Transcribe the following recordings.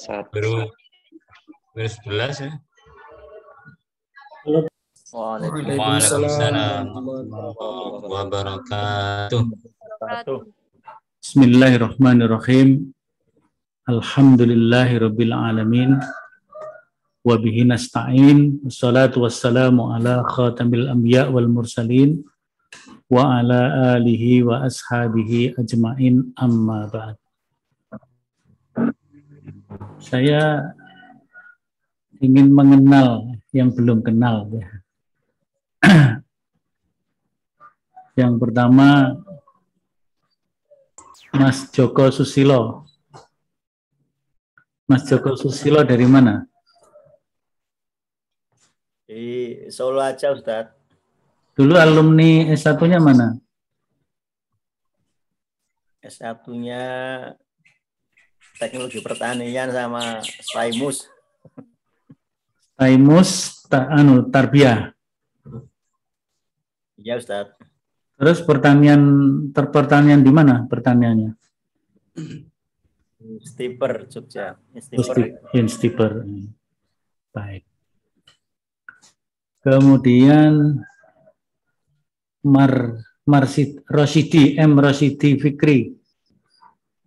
Baru 11 ya. Waalaikumsalam warahmatullahi wabarakatuh. Bismillahirrahmanirrahim. Alhamdulillahirabbil alamin. Wa bihi nasta'in. Wassalatu wassalamu ala khatamil anbiya wal mursalin wa ala alihi wa ashabihi ajmain, amma ba'd. Saya ingin mengenal yang belum kenal ya. Yang pertama, Mas Joko Susilo. Mas Joko Susilo dari mana? Di Solo aja, Ustadz. Dulu alumni S1-nya mana? S1-nya Teknologi Pertanian sama Saimus. Saimus Tarbiyah. Iya, Ustadz. Terus pertanian di mana pertaniannya? Stiper, Jogja. Stiper. Baik. Kemudian Rosyidi Fikri.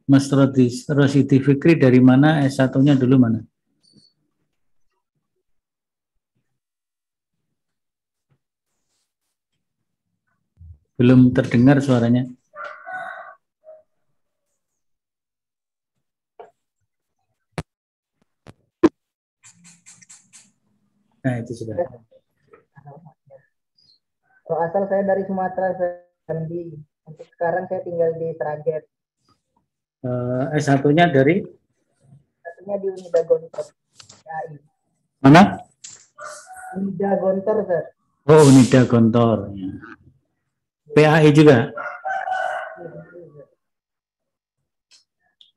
Mas Rosyidi Fikri dari mana? S1-nya dulu mana? Belum terdengar suaranya. Nah, itu sudah. Kalau asal saya dari Sumatera, Jambi. Untuk sekarang saya tinggal di Sragen. S1-nya dari? S1-nya di Unida Gontor. PAI. Mana? Unida Gontor, Sir. Oh, Unida Gontor. Ya. PAI juga?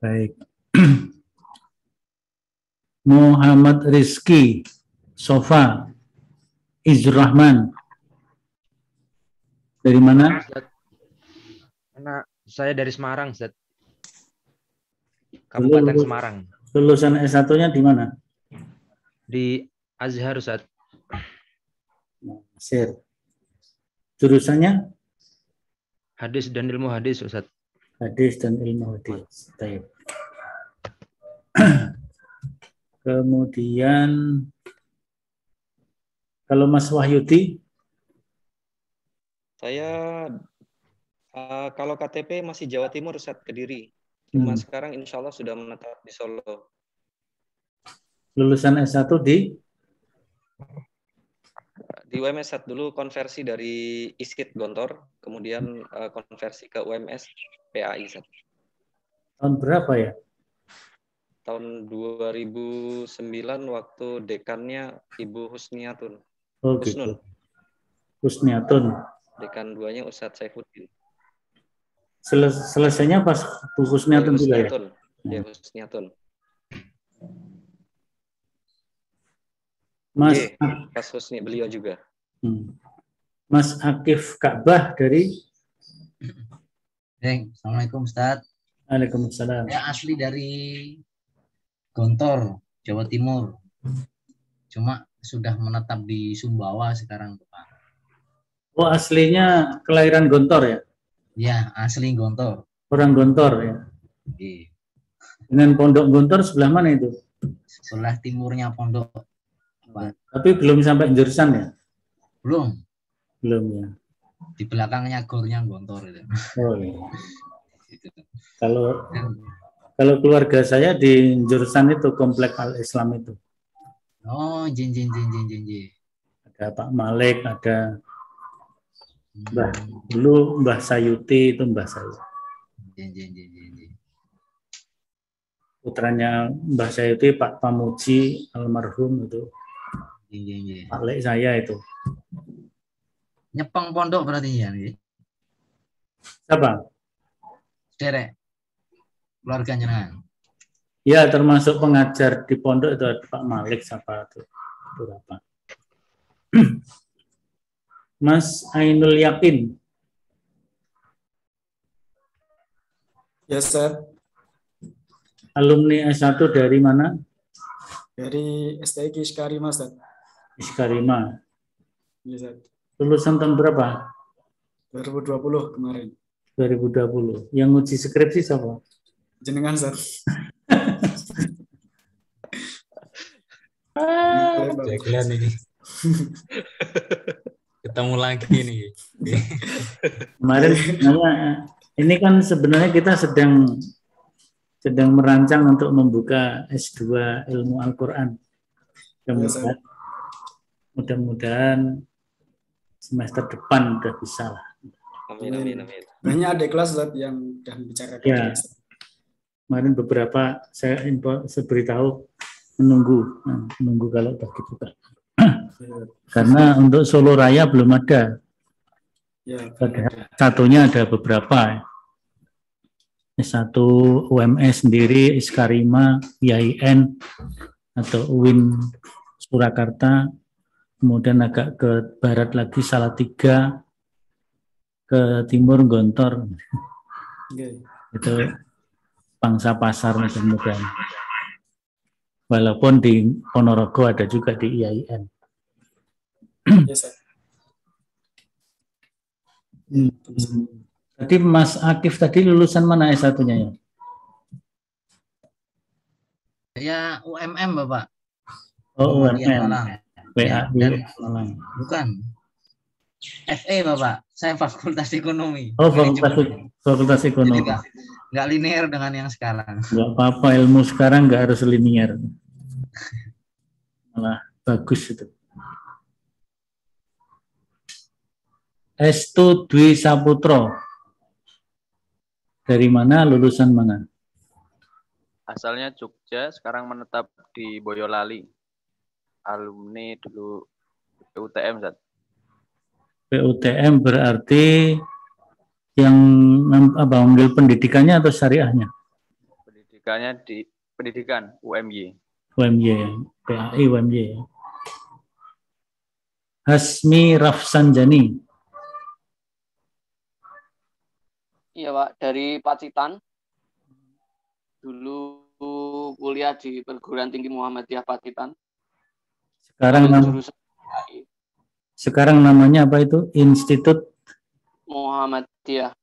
Baik. Muhammad Rizky Sofa Izurrahman. Dari mana? Anak saya dari Semarang, Ustaz. Kabupaten Semarang. Lulusan S1-nya di mana? Di Azhar, Ustaz. Mesir. Jurusannya? Hadis dan ilmu hadis, Ustaz. Hadis dan ilmu hadis. Baik. Kemudian kalau Mas Wahyudi? Saya kalau KTP masih Jawa Timur, Ustaz, Kediri. Cuma sekarang insya Allah sudah menetap di Solo. Lulusan S1 di UMS dulu, konversi dari ISKIT Gontor, kemudian konversi ke UMS PAI. Tahun berapa ya? Tahun 2009 waktu dekannya Ibu Husniatun. Oh gitu. Husniatun. Dekan 2-nya Ustadz Saifuddin. Selesainya pas Bu Husniatun juga ya? Ya, Husniatun. Mas pas Husni beliau juga. Mas Akif Ka'bah dari Assalamualaikum, Ustaz. Waalaikumsalam. Saya asli dari Gontor, Jawa Timur. Cuma sudah menetap di Sumbawa sekarang, Pak. Oh, aslinya kelahiran Gontor ya? Ya, asli Gontor. Orang Gontor ya? Iya. Dengan Pondok Gontor sebelah mana itu? Sebelah timurnya Pondok. Pak. Tapi belum sampai jurusan ya? Belum. Belum ya. Di belakangnya gornya Gontor itu. Oh iya. Kalau keluarga saya di jurusan itu Komplek Al-Islam itu. Oh, jin. Ada Pak Malik, ada dulu Mbah Sayuti, itu Mbah saya. Jin. Putranya Mbah Sayuti, Pak Pamuji almarhum itu. Pak Lek saya itu. Nyepeng pondok berarti ya? Siapa? Derek. Keluarga jenengan. Ya, termasuk pengajar di pondok itu ada Pak Malik siapa itu. Berapa? Mas Ainul Yakin. Ya, Ustaz. Alumni S1 dari mana? Dari STIK Iskarima, Ustaz. Iskarima. Iya, Ustaz. Lulusan tahun berapa? 2020 kemarin. 2020. Yang uji skripsi siapa? Jenengan, Ustaz. Jagoan ini. Ketemu lagi nih. Kemarin ini kan sebenarnya kita sedang merancang untuk membuka S2 ilmu Al-Quran. Mudah-mudahan semester depan udah bisa lah. Amin. Banyak ada kelas Ustaz yang sudah membicarakan. Ya. Kemarin beberapa saya beritahu menunggu kalau udah dibuka. Karena untuk Solo Raya belum ada. Ya. Satunya ada beberapa. S1 UMS sendiri, Iskarima, IAIN, atau UIN Surakarta, kemudian agak ke barat lagi Salatiga, ke timur Gontor. Itu Pangsa Pasar mudah-mudahan. Walaupun di Ponorogo ada juga di IAIN. Yes, Tadi Mas Akif tadi lulusan mana S1-nya ya? Ya UMM Bapak. Oh Muhammadiyah UMM. Malang. PA di Dan Malang. bukan. FE Bapak. Saya Fakultas Ekonomi. Oh Fakultas Ekonomi. Jadi nggak linear dengan yang sekarang. Nggak apa-apa, ilmu sekarang nggak harus linear. Malah bagus itu. Estu Dwi Saputro. Dari mana, lulusan mana? Asalnya Jogja, sekarang menetap di Boyolali. Alumni dulu PUTM, Zat. PUTM berarti yang mengambil pendidikannya atau syariahnya? Pendidikannya di pendidikan UMY. UMY, PAI UMY. Hasmi Rafsanjani. Iya Pak, dari Pacitan. Dulu kuliah di Perguruan Tinggi Muhammadiyah Pacitan. Sekarang namanya apa itu? Institut Muhammadiyah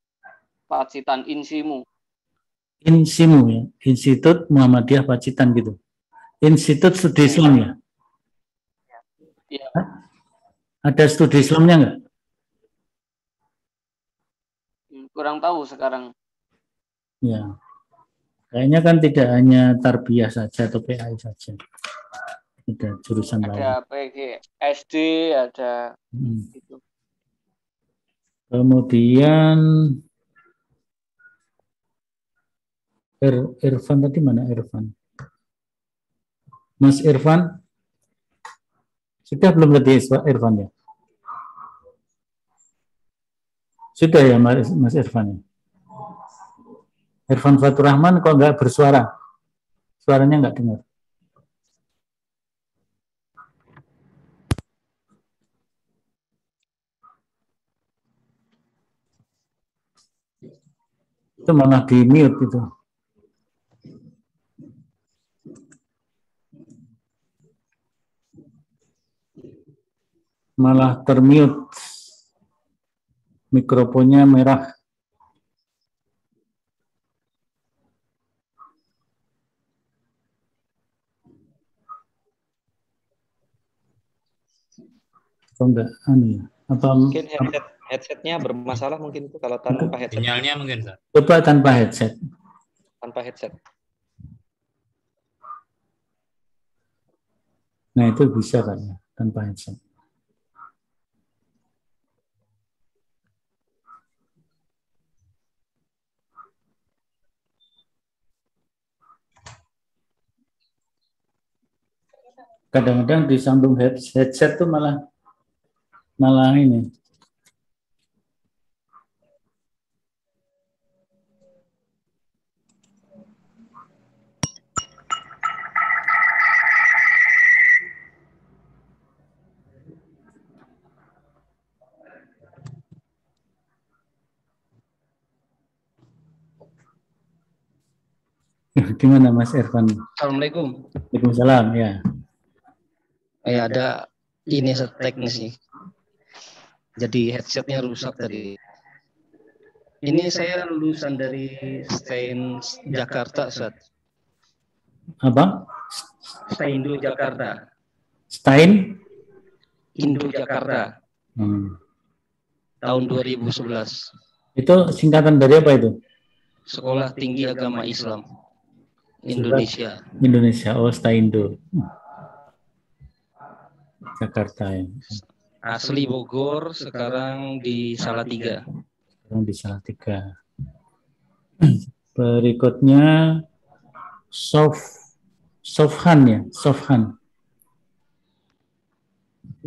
Pacitan, INSIMU. INSIMU ya, Institut Muhammadiyah Pacitan gitu. Institut Studi Islam ya? Iya. Ada studi Islamnya nggak? Kurang tahu sekarang. Ya, kayaknya kan tidak hanya tarbiyah saja atau PAI saja. Ada jurusan lain. Ada PG, SD, ada gitu. Kemudian Irfan tadi mana Irfan? Mas Irfan? Sudah belum tadi Irfan ya? Sudah ya Mas Irfan? Irfan Fatur Rahman kok nggak bersuara? Suaranya nggak dengar. Itu malah di mute itu. Malah termute. Mikrofonnya merah. Kok enggak aneh ya? Apa mungkin headsetnya bermasalah mungkin itu kalau tanpa headset. Sinyalnya mungkin, Ustaz. Coba tanpa headset. Tanpa headset. Nah, itu bisa kan ya, tanpa headset. Kadang-kadang disambung headset tuh malah ini. Gimana Mas Irfan? Assalamualaikum. Waalaikumsalam ya. Ada ini teknis nih. Jadi headsetnya rusak tadi. Ini saya lulusan dari STAIN Jakarta, Ustaz. Apa? STAIN Indo Jakarta. Stein? Indo Jakarta. Tahun 2011. Itu singkatan dari apa itu? Sekolah Tinggi Agama Islam Indonesia. Indonesia. Oh, Staindo. Jakarta ya. Asli Bogor, sekarang di Salatiga. Sekarang di Salatiga. Berikutnya Sofhan ya, Sofhan.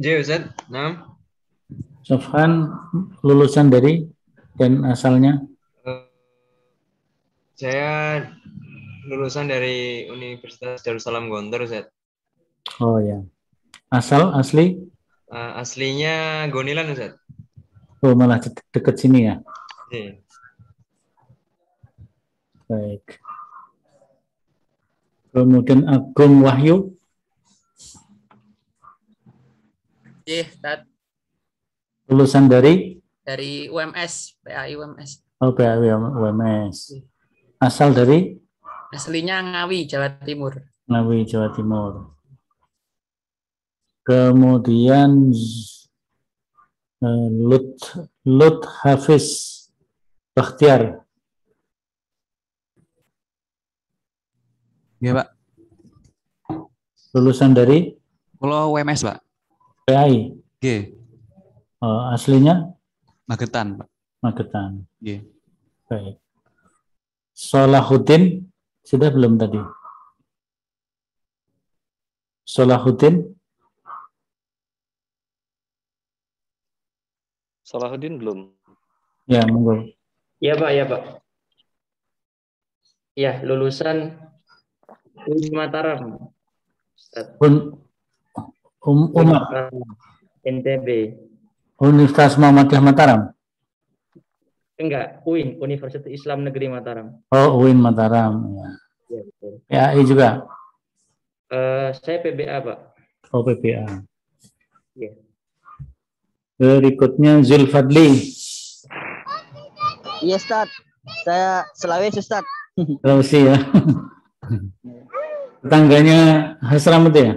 Iya Ustaz. Nah. Sofhan lulusan dari dan asalnya? Saya lulusan dari Universitas Darussalam Gontor, Ustaz. Oh ya. Asli? Aslinya Gonilan, Ustaz. Oh, malah dekat sini ya. Iya. Baik. Kemudian Agung Wahyu. Iya, Ustaz. Lulusan dari UMS, PAI UMS. Oh, PAI UMS. Asal dari? Aslinya Ngawi, Jawa Timur. Ngawi, Jawa Timur. Kemudian Lut Hafiz Bakhtiar. Iya, Pak. Lulusan dari? Kalau UMS, Pak. PAI. Oke. Aslinya? Magetan, Pak. Magetan. Oke. Baik. Solahuddin sudah belum tadi? Solahuddin? Salahuddin belum. Ya, monggo. Iya Pak, ya Pak. Ya, lulusan UI Mataram. Umar. NTB. Universitas Muhammadiyah Mataram? Enggak, UIN, Universitas Islam Negeri Mataram. Oh, UIN Mataram. Ya. Ya, betul. PAI juga? Saya PBA, Pak. Oh, PBA. Ya. Berikutnya Zulfadli. Iya, Ustaz. Saya Sulawesi, Ustaz. Sulawesi ya. Tetangganya Hasram itu ya?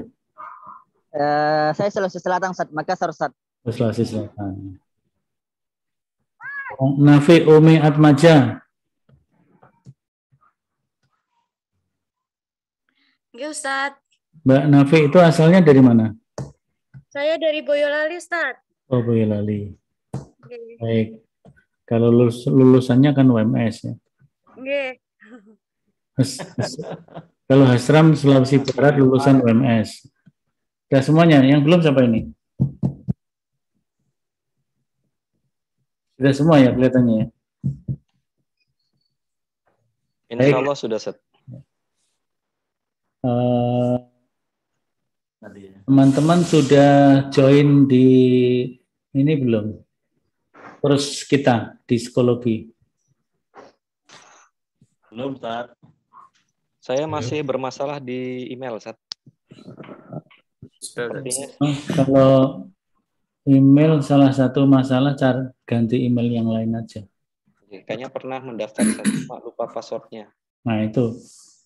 Saya Sulawesi Selatan, Ustaz. Makassar, Ustaz. Sulawesi Selatan. Nafi Umi Atmaja. Oke, Ustaz. Mbak Nafi itu asalnya dari mana? Saya dari Boyolali, Ustaz. Oh, Boyolali. Oke. Baik. Kalau lulusannya kan UMS ya. Oke. Kalau Hasram Sulawesi Barat lulusan UMS. Ya semuanya. Yang belum siapa ini? Sudah semua ya kelihatannya ya. Insya Allah sudah set. Teman-teman sudah join di ini belum? Terus kita di psikologi. Belum, Ustaz. Saya masih bermasalah di email, Ustaz. Kalau email salah satu masalah, cara ganti email yang lain aja. Kayaknya pernah mendaftar, cuma lupa passwordnya. Nah itu,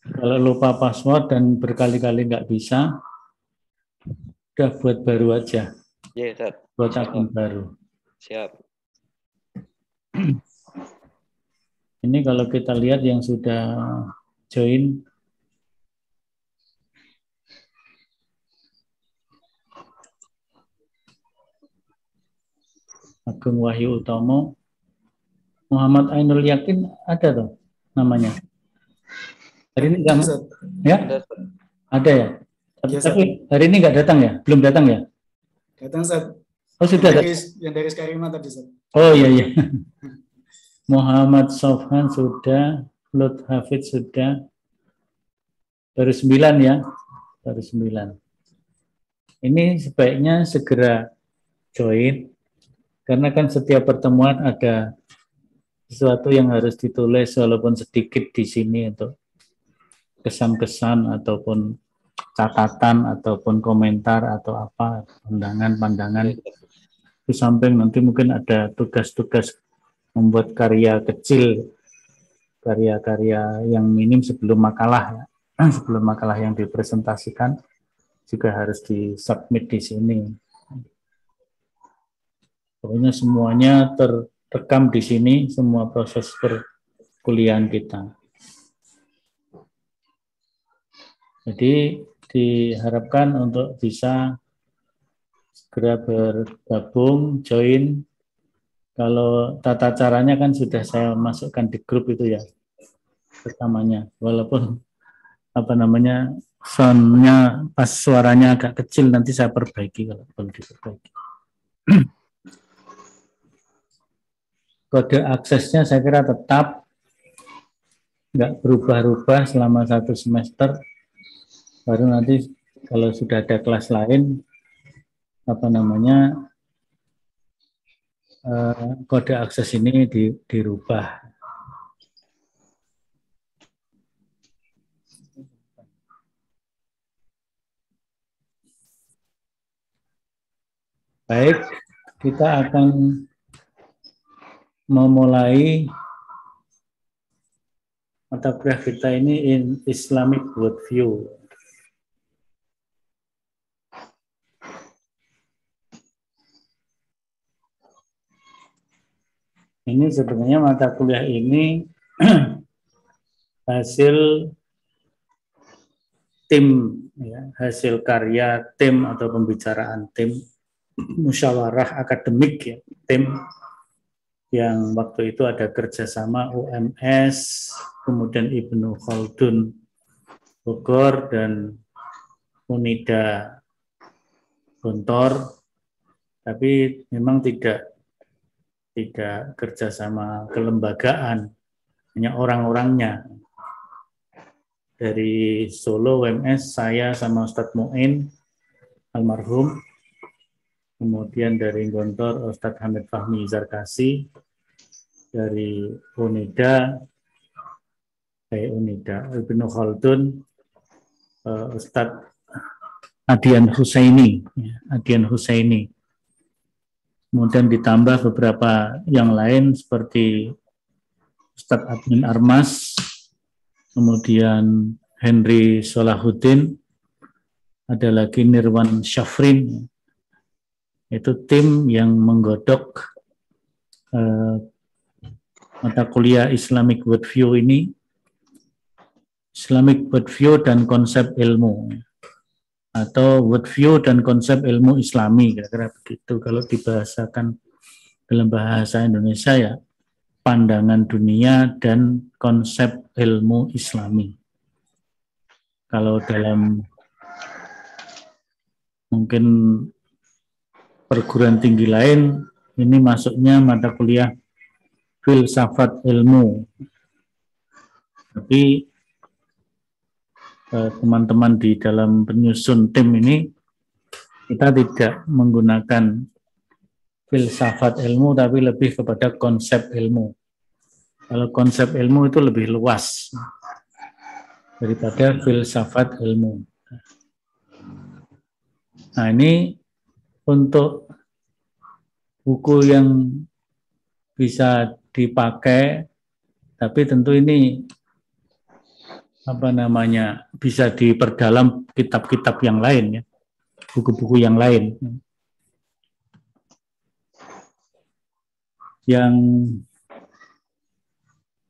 kalau lupa password dan berkali-kali nggak bisa, udah buat baru aja. Iya, Ustaz. Buat akun baru. Siap. Ini kalau kita lihat yang sudah join, Agung Wahyu Utomo, Muhammad Ainul Yakin ada tuh namanya. Hari ini nggak, ya? Ada ya? Tapi hari ini nggak datang ya? Belum datang ya? Datang, Ustaz. Oh sudah ada. Yang dari Skarima tadi, Ustaz. Oh iya iya. Muhammad Sofhan sudah, Lut Hafid sudah, baru 9 ya, baru 9. Ini sebaiknya segera join, karena kan setiap pertemuan ada sesuatu yang harus ditulis walaupun sedikit di sini untuk kesan-kesan ataupun catatan ataupun komentar atau apa, pandangan-pandangan. Di samping nanti mungkin ada tugas-tugas membuat karya kecil, karya-karya yang minim sebelum makalah, sebelum makalah yang dipresentasikan juga harus disubmit di sini. Pokoknya semuanya terekam di sini, semua proses perkuliahan kita. Jadi diharapkan untuk bisa segera bergabung, join. Kalau tata caranya kan sudah saya masukkan di grup itu ya, pertamanya. Walaupun soundnya pas suaranya agak kecil, nanti saya perbaiki kalau perlu diperbaiki. Kode aksesnya saya kira tetap nggak berubah-ubah selama 1 semester. Baru nanti kalau sudah ada kelas lain, kode akses ini dirubah. Baik, kita akan memulai mata kuliah kita ini in Islamic Worldview. Ini sebenarnya mata kuliah ini hasil tim, ya, hasil karya tim atau pembicaraan tim, musyawarah akademik ya, tim yang waktu itu ada kerjasama UMS, kemudian Ibnu Khaldun Bogor dan Unida Gontor, tapi memang tidak kerjasama kelembagaan, hanya orang-orangnya. Dari Solo UMS, saya sama Ustadz Mu'in almarhum, kemudian dari Gontor Ustadz Hamid Fahmi Zarkasi, dari Unida Ibnu Khaldun Ustadz Adian Husaini, kemudian ditambah beberapa yang lain seperti Ustadz Admin Armas, kemudian Henry Solahuddin, ada lagi Nirwan Syafrin. Itu tim yang menggodok mata kuliah Islamic Worldview ini, Islamic Worldview dan konsep ilmu, atau worldview dan konsep ilmu Islami, kira-kira begitu kalau dibahasakan dalam bahasa Indonesia ya, pandangan dunia dan konsep ilmu Islami. Kalau dalam mungkin perguruan tinggi lain, ini masuknya mata kuliah filsafat ilmu. Tapi teman-teman di dalam penyusun tim ini, kita tidak menggunakan filsafat ilmu, tapi lebih kepada konsep ilmu. Kalau konsep ilmu itu lebih luas daripada filsafat ilmu. Nah, ini untuk buku yang bisa dipakai, tapi tentu ini bisa diperdalam kitab-kitab yang lain ya, buku-buku yang lain. Yang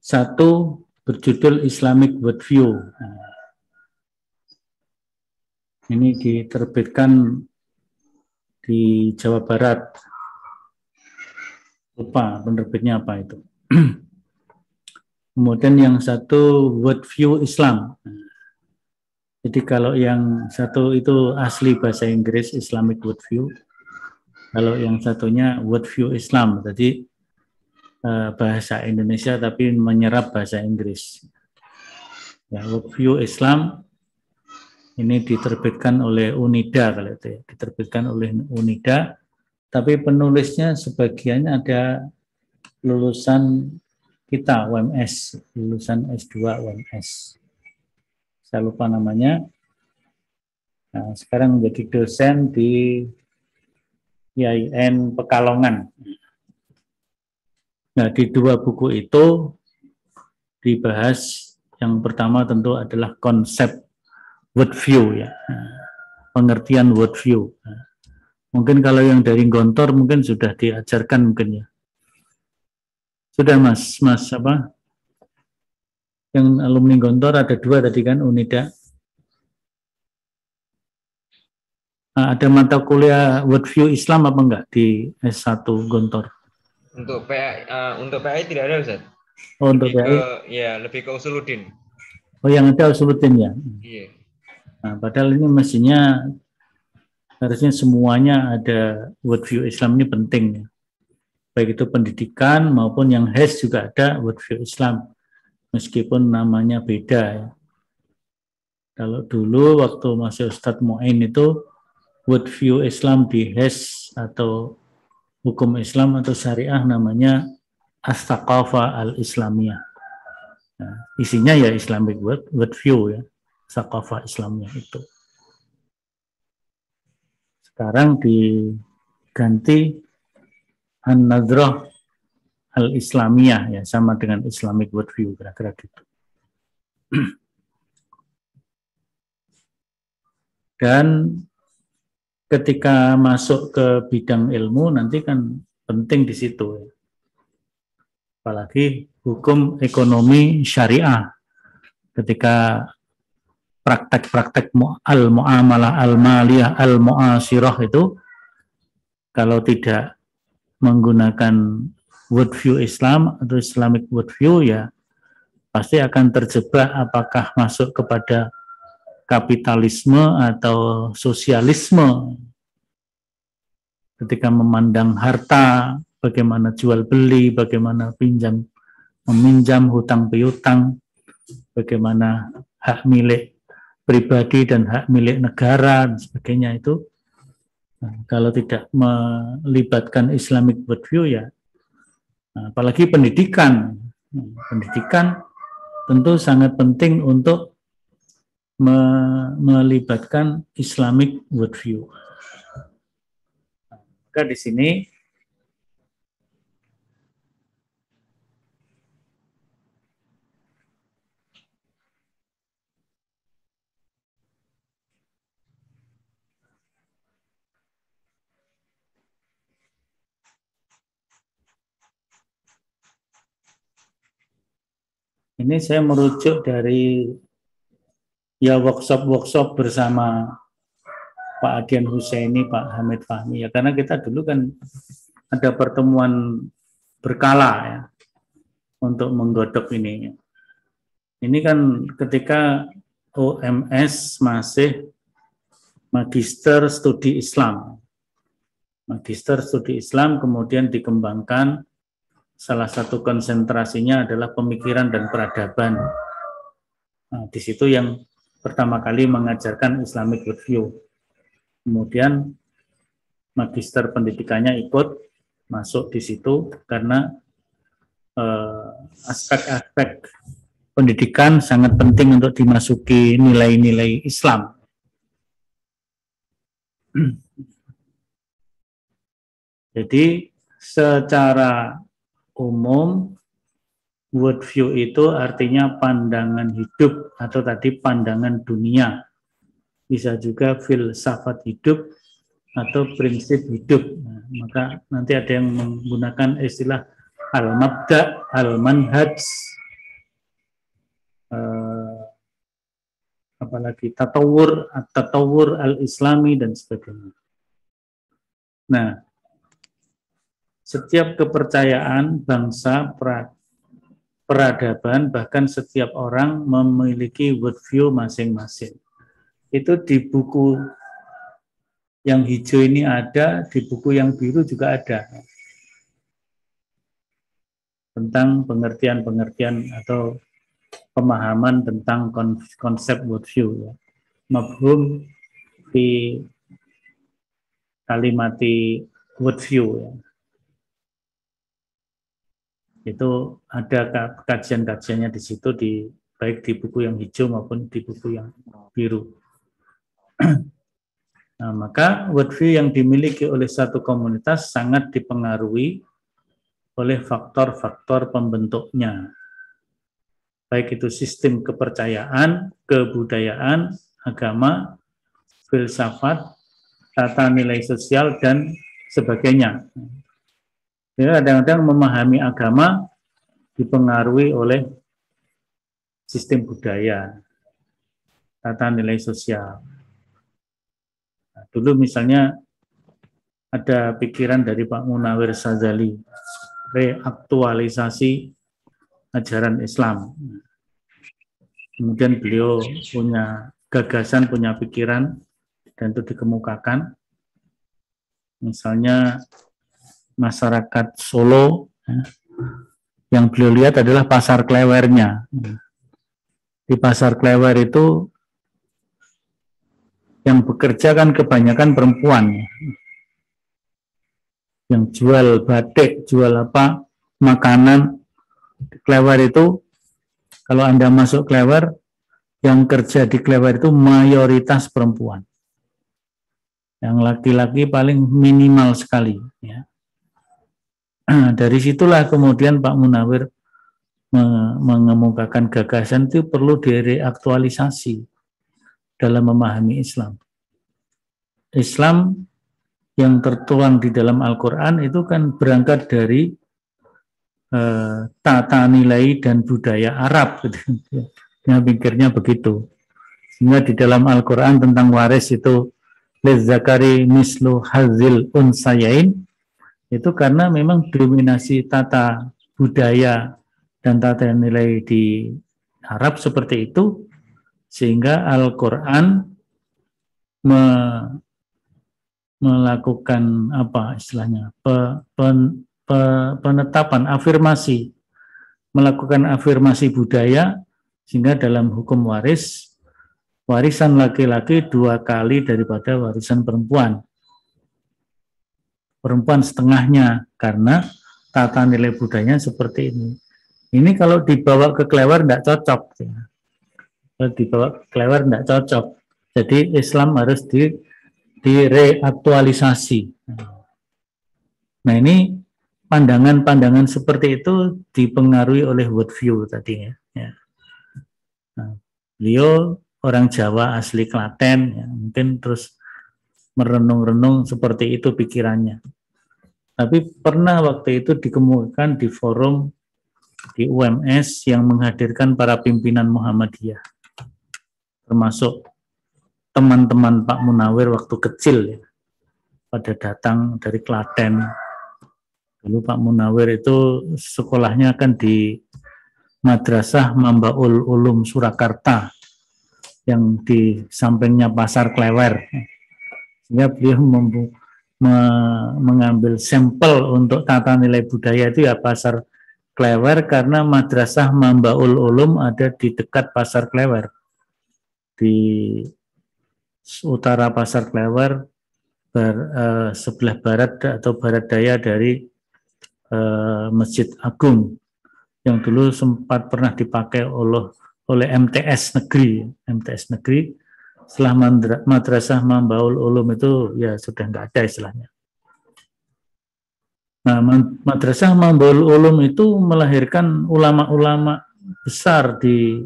satu berjudul Islamic Worldview. Ini diterbitkan di Jawa Barat. Lupa penerbitnya apa itu. Kemudian yang satu Worldview Islam. Jadi kalau yang satu itu asli bahasa Inggris, Islamic Worldview. Kalau yang satunya Worldview Islam, jadi bahasa Indonesia tapi menyerap bahasa Inggris. Ya, Worldview Islam ini diterbitkan oleh Unida, kalau itu ya, diterbitkan oleh Unida. Tapi penulisnya sebagiannya ada lulusan kita UMS, lulusan S2 UMS. saya lupa namanya. Nah, sekarang menjadi dosen di IAIN Pekalongan. Nah, di dua buku itu dibahas, yang pertama tentu adalah konsep worldview, ya. Pengertian worldview. Mungkin kalau yang dari Gontor mungkin sudah diajarkan mungkin ya. Sudah Mas apa? Yang alumni Gontor ada 2 tadi kan, Unida. Ada mata kuliah worldview Islam apa enggak di S1 Gontor? Untuk PAI tidak ada, Ustaz. Oh, untuk PAI? Lebih ke Usuluddin. Oh, yang ada Usuluddin ya? Iya. Nah, padahal ini mestinya harusnya semuanya ada worldview Islam, ini penting ya. Baik itu pendidikan maupun yang HES juga ada worldview Islam, meskipun namanya beda ya. Kalau dulu waktu masih Ustadz Mu'in itu worldview Islam di HES atau hukum Islam atau syariah namanya As-Thaqafah Al-Islamiyah. Nah, isinya ya Islamic worldview ya, Thaqafah Islamiyah itu. Sekarang diganti An-Nadrah Al-Islamiyah ya, sama dengan Islamic worldview, kira-kira gitu. Dan ketika masuk ke bidang ilmu nanti kan penting di situ ya. Apalagi hukum ekonomi syariah, ketika praktek-praktek al-mu'amalah al-maliyah al-mu'asirah itu kalau tidak menggunakan worldview Islam atau Islamic worldview ya pasti akan terjebak apakah masuk kepada kapitalisme atau sosialisme. Ketika memandang harta, bagaimana jual beli, bagaimana pinjam meminjam, hutang piutang, bagaimana hak milik pribadi dan hak milik negara dan sebagainya itu. Nah, kalau tidak melibatkan Islamic worldview ya, apalagi pendidikan. Pendidikan tentu sangat penting untuk melibatkan Islamic worldview. Maka di sini ini saya merujuk dari ya workshop bersama Pak Adian Husaini, Pak Hamid Fahmi ya, karena kita dulu kan ada pertemuan berkala ya untuk menggodok ini. Ini kan ketika OMS masih Magister Studi Islam. Magister Studi Islam kemudian dikembangkan, salah satu konsentrasinya adalah pemikiran dan peradaban. Nah, di situ yang pertama kali mengajarkan Islamic worldview. Kemudian magister pendidikannya ikut masuk di situ karena aspek-aspek pendidikan sangat penting untuk dimasuki nilai-nilai Islam. Jadi secara umum worldview itu artinya pandangan hidup atau tadi pandangan dunia. Bisa juga filsafat hidup atau prinsip hidup. Nah, maka nanti ada yang menggunakan istilah al-mabda, al-manhaj, apalagi tatawur al-islami dan sebagainya. Nah, setiap kepercayaan bangsa, peradaban, bahkan setiap orang memiliki worldview masing-masing. Itu di buku yang hijau ini ada, di buku yang biru juga ada. Tentang pengertian-pengertian atau pemahaman tentang konsep worldview. Ya. Mafhum fi kalimati worldview. Ya. Itu ada kajian-kajiannya di situ di baik di buku yang hijau maupun di buku yang biru. Nah, maka worldview yang dimiliki oleh satu komunitas sangat dipengaruhi oleh faktor-faktor pembentuknya. Baik itu sistem kepercayaan, kebudayaan, agama, filsafat, tata nilai sosial, dan sebagainya. Jadi kadang-kadang memahami agama dipengaruhi oleh sistem budaya, tata nilai sosial. Nah, dulu misalnya ada pikiran dari Pak Munawir Sazali, reaktualisasi ajaran Islam. Kemudian beliau punya gagasan, punya pikiran, dan itu dikemukakan. Misalnya masyarakat Solo, yang beliau lihat adalah pasar klewernya. Di pasar klewer itu yang bekerja kan kebanyakan perempuan. Yang jual batik, jual apa, makanan. Klewer itu, kalau Anda masuk klewer, yang kerja di klewer itu mayoritas perempuan. Yang laki-laki paling minimal sekali. Ya. Dari situlah kemudian Pak Munawir mengemukakan gagasan itu perlu direaktualisasi dalam memahami Islam. Islam yang tertuang di dalam Al-Quran itu kan berangkat dari tata nilai dan budaya Arab. Yang pikirnya begitu. Sehingga di dalam Al-Quran tentang waris itu lizzakari mislu hazil unsayain, itu karena memang dominasi tata budaya dan tata nilai di Arab seperti itu, sehingga Al-Quran melakukan apa istilahnya penetapan afirmasi, melakukan afirmasi budaya, sehingga dalam hukum waris, warisan laki-laki 2 kali daripada warisan perempuan. Perempuan setengahnya, karena tata nilai budayanya seperti ini. Ini kalau dibawa ke klewer tidak cocok. Kalau dibawa ke klewer tidak cocok. Jadi Islam harus direaktualisasi. Nah ini pandangan-pandangan seperti itu dipengaruhi oleh worldview tadi ya. Nah, beliau orang Jawa asli Klaten, ya, mungkin terus merenung-renung seperti itu pikirannya. Tapi pernah waktu itu dikemukakan di forum di UMS yang menghadirkan para pimpinan Muhammadiyah, termasuk teman-teman Pak Munawir waktu kecil ya, pada datang dari Klaten. Dulu Pak Munawir itu sekolahnya kan di Madrasah Mambaul Ulum Surakarta yang di sampingnya Pasar Klewer. Sehingga beliau mengambil sampel untuk tata nilai budaya itu ya Pasar Klewer, karena Madrasah Mambaul Ulum ada di dekat Pasar Klewer. Di utara Pasar Klewer, sebelah barat atau barat daya dari Masjid Agung, yang dulu sempat pernah dipakai oleh MTS Negeri. MTS Negeri, setelah Madrasah Mambaul Ulum itu ya sudah nggak ada istilahnya. Nah, Madrasah Mambaul Ulum itu melahirkan ulama-ulama besar di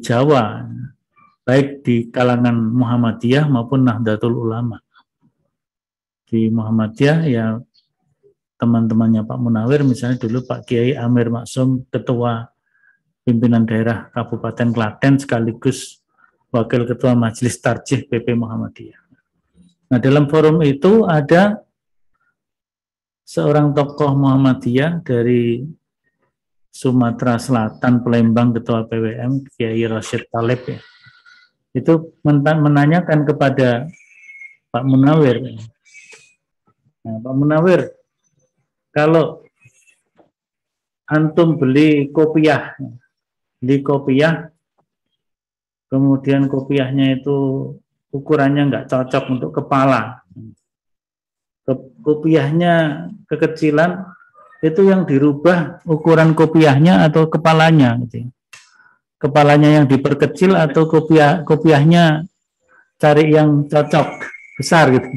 Jawa, baik di kalangan Muhammadiyah maupun Nahdlatul Ulama. Di Muhammadiyah ya teman-temannya Pak Munawir, misalnya dulu Pak Kiai Amir Maksum, ketua pimpinan daerah Kabupaten Klaten sekaligus wakil ketua Majelis Tarjih PP Muhammadiyah. Nah, dalam forum itu ada seorang tokoh Muhammadiyah dari Sumatera Selatan, Palembang, ketua PWM, Kiai Rashid Talib ya. Itu menanyakan kepada Pak Munawir. Nah, Pak Munawir, kalau antum beli kopiah, kemudian kopiahnya itu ukurannya nggak cocok untuk kepala, kopiahnya kekecilan, itu yang dirubah ukuran kopiahnya atau kepalanya gitu. kepalanya yang diperkecil atau kopiahnya cari yang cocok besar gitu.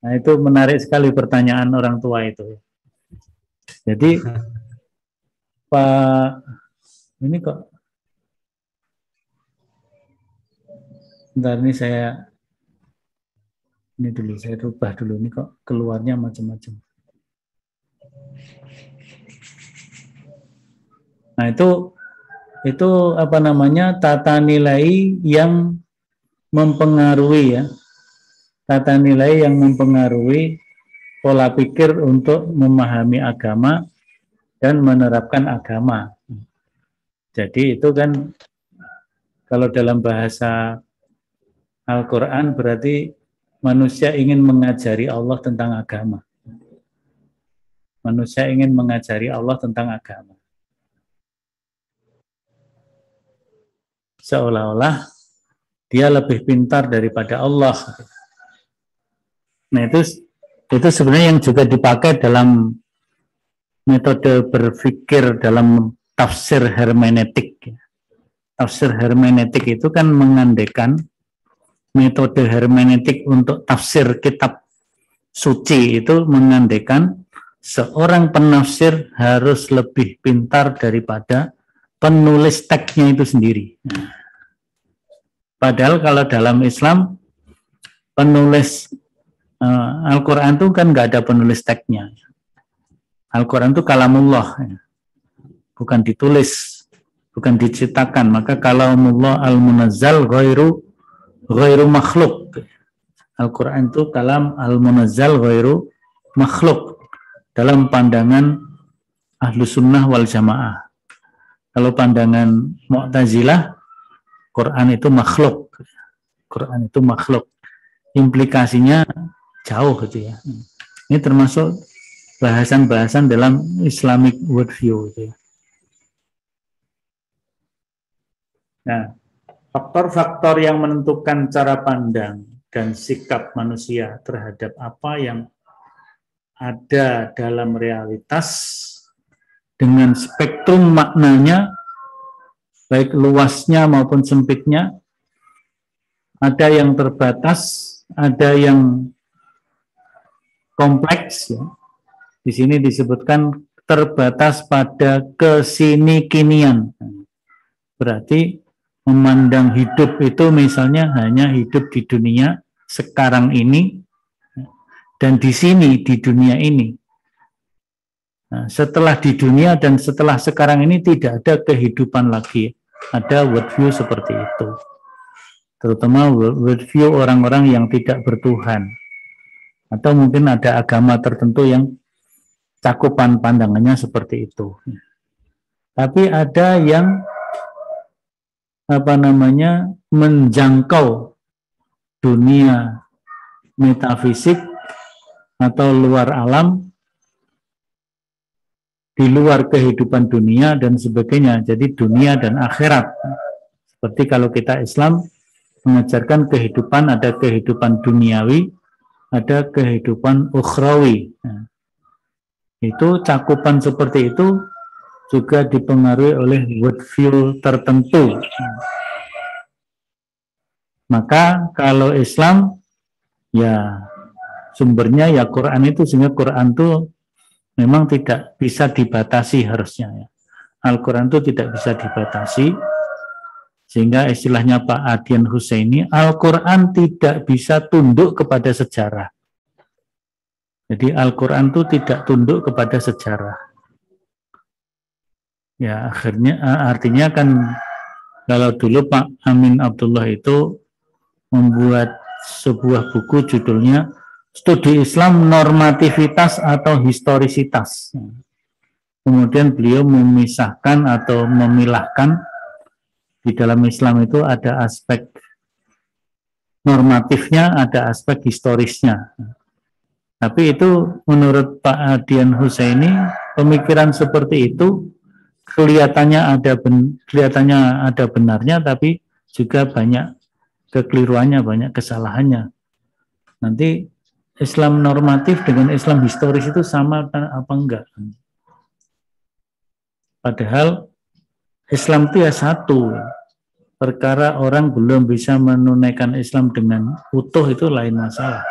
Nah, itu menarik sekali pertanyaan orang tua itu. Jadi Pak ini kok bentar, ini saya rubah dulu, ini kok keluarnya macam-macam. Nah, itu apa namanya, tata nilai yang mempengaruhi ya. Tata nilai yang mempengaruhi pola pikir untuk memahami agama dan menerapkan agama. Jadi itu kan kalau dalam bahasa Al-Quran berarti manusia ingin mengajari Allah tentang agama. Manusia ingin mengajari Allah tentang agama. Seolah-olah dia lebih pintar daripada Allah. Nah, itu sebenarnya yang juga dipakai dalam metode berpikir dalam tafsir hermeneutik. Tafsir hermeneutik itu kan mengandaikan metode hermeneutik untuk tafsir kitab suci itu mengandaikan seorang penafsir harus lebih pintar daripada penulis teksnya itu sendiri. Padahal kalau dalam Islam penulis Al-Quran itu kan nggak ada penulis teksnya. Al-Quran itu kalamullah, bukan ditulis, bukan diciptakan. Maka kalamullah al-munazzal ghairu makhluk. Al-Quran itu kalam al-munazzal ghairu makhluk dalam pandangan ahlu sunnah wal jamaah. Kalau pandangan Mu'tazilah, Quran itu makhluk. Quran itu makhluk. Implikasinya jauh gitu ya. Ini termasuk bahasan-bahasan dalam Islamic worldview gitu ya. Nah, faktor-faktor yang menentukan cara pandang dan sikap manusia terhadap apa yang ada dalam realitas dengan spektrum maknanya, baik luasnya maupun sempitnya, ada yang terbatas, ada yang kompleks. Ya. Di sini disebutkan terbatas pada kesini-kinian. Berarti memandang hidup itu misalnya hanya hidup di dunia sekarang ini dan di sini, di dunia ini. Nah, setelah di dunia dan setelah sekarang ini tidak ada kehidupan lagi. Ada worldview seperti itu. Terutama worldview orang-orang yang tidak bertuhan. Atau mungkin ada agama tertentu yang cakupan pandangannya seperti itu. Tapi ada yang menjangkau dunia metafisik atau luar alam, di luar kehidupan dunia dan sebagainya. Jadi dunia dan akhirat. Seperti kalau kita Islam mengajarkan kehidupan, ada kehidupan duniawi, ada kehidupan ukhrawi. Nah, itu cakupan seperti itu juga dipengaruhi oleh worldview tertentu. Maka kalau Islam ya sumbernya ya Quran itu, sehingga Quran itu memang tidak bisa dibatasi harusnya ya. Al-Quran itu tidak bisa dibatasi, sehingga istilahnya Pak Adian Husaini, Al-Quran tidak bisa tunduk kepada sejarah. Jadi Al-Quran itu tidak tunduk kepada sejarah. Ya artinya kan kalau dulu Pak Amin Abdullah itu membuat sebuah buku judulnya Studi Islam Normativitas atau Historisitas. Kemudian beliau memisahkan atau memilahkan di dalam Islam itu ada aspek normatifnya, ada aspek historisnya. Tapi itu menurut Pak Adian Husaini, pemikiran seperti itu kelihatannya ada benarnya, tapi juga banyak kekeliruannya, banyak kesalahannya. Nanti Islam normatif dengan Islam historis itu sama apa enggak? Padahal Islam itu ya satu. Perkara orang belum bisa menunaikan Islam dengan utuh itu lain masalah.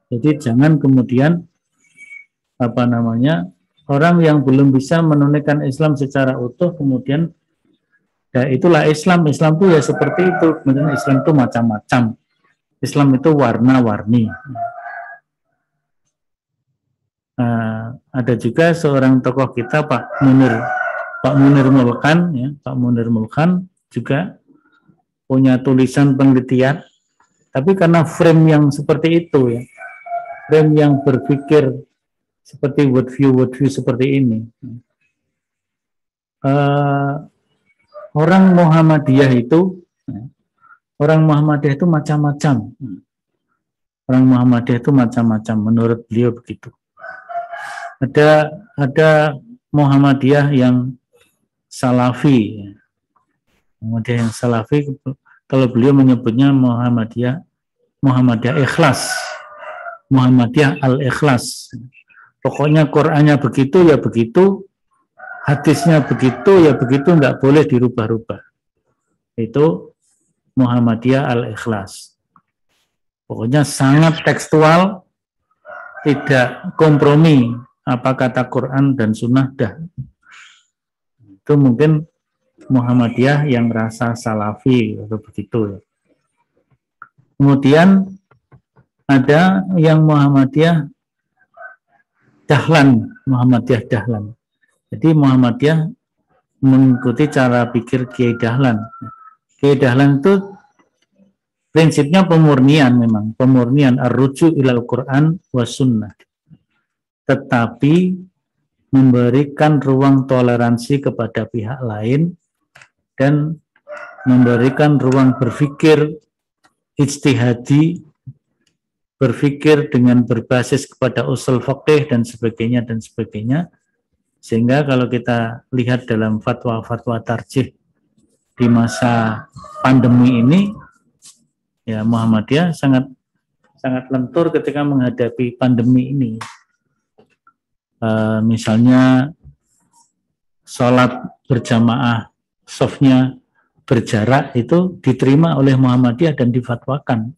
Jadi jangan kemudian orang yang belum bisa menunaikan Islam secara utuh kemudian ya itulah Islam. Islam itu ya seperti itu. Kemudian Islam itu macam-macam. Islam itu warna-warni. Ada juga seorang tokoh kita Pak Munir Mulkan, ya, Pak Munir Mulkan juga punya tulisan penelitian, tapi karena frame yang seperti itu, ya, frame yang berpikir seperti worldview seperti ini, orang Muhammadiyah itu macam-macam. Orang Muhammadiyah itu macam-macam, menurut beliau begitu. Ada Muhammadiyah yang Salafi. Muhammadiyah yang Salafi, kalau beliau menyebutnya Muhammadiyah Ikhlas, Muhammadiyah Al-Ikhlas. Pokoknya Qur'annya begitu ya begitu, hadisnya begitu ya begitu, nggak boleh dirubah-rubah. Itu Muhammadiyah Al-Ikhlas. Pokoknya sangat tekstual, tidak kompromi apa kata Quran dan Sunnah dah. Itu mungkin Muhammadiyah yang rasa Salafi atau begitu. Kemudian ada yang Muhammadiyah Dahlan, Muhammadiyah Dahlan. Jadi Muhammadiyah mengikuti cara pikir Kiai Dahlan. Kiai Dahlan itu prinsipnya pemurnian, memang pemurnian ar-ruju ilal Quran wa sunnah, tetapi memberikan ruang toleransi kepada pihak lain dan memberikan ruang berpikir ijtihadi, berpikir dengan berbasis kepada usul fiqih dan sebagainya, sehingga kalau kita lihat dalam fatwa-fatwa tarjih di masa pandemi ini, ya Muhammadiyah sangat lentur ketika menghadapi pandemi ini. Misalnya sholat berjamaah softnya berjarak itu diterima oleh Muhammadiyah dan difatwakan.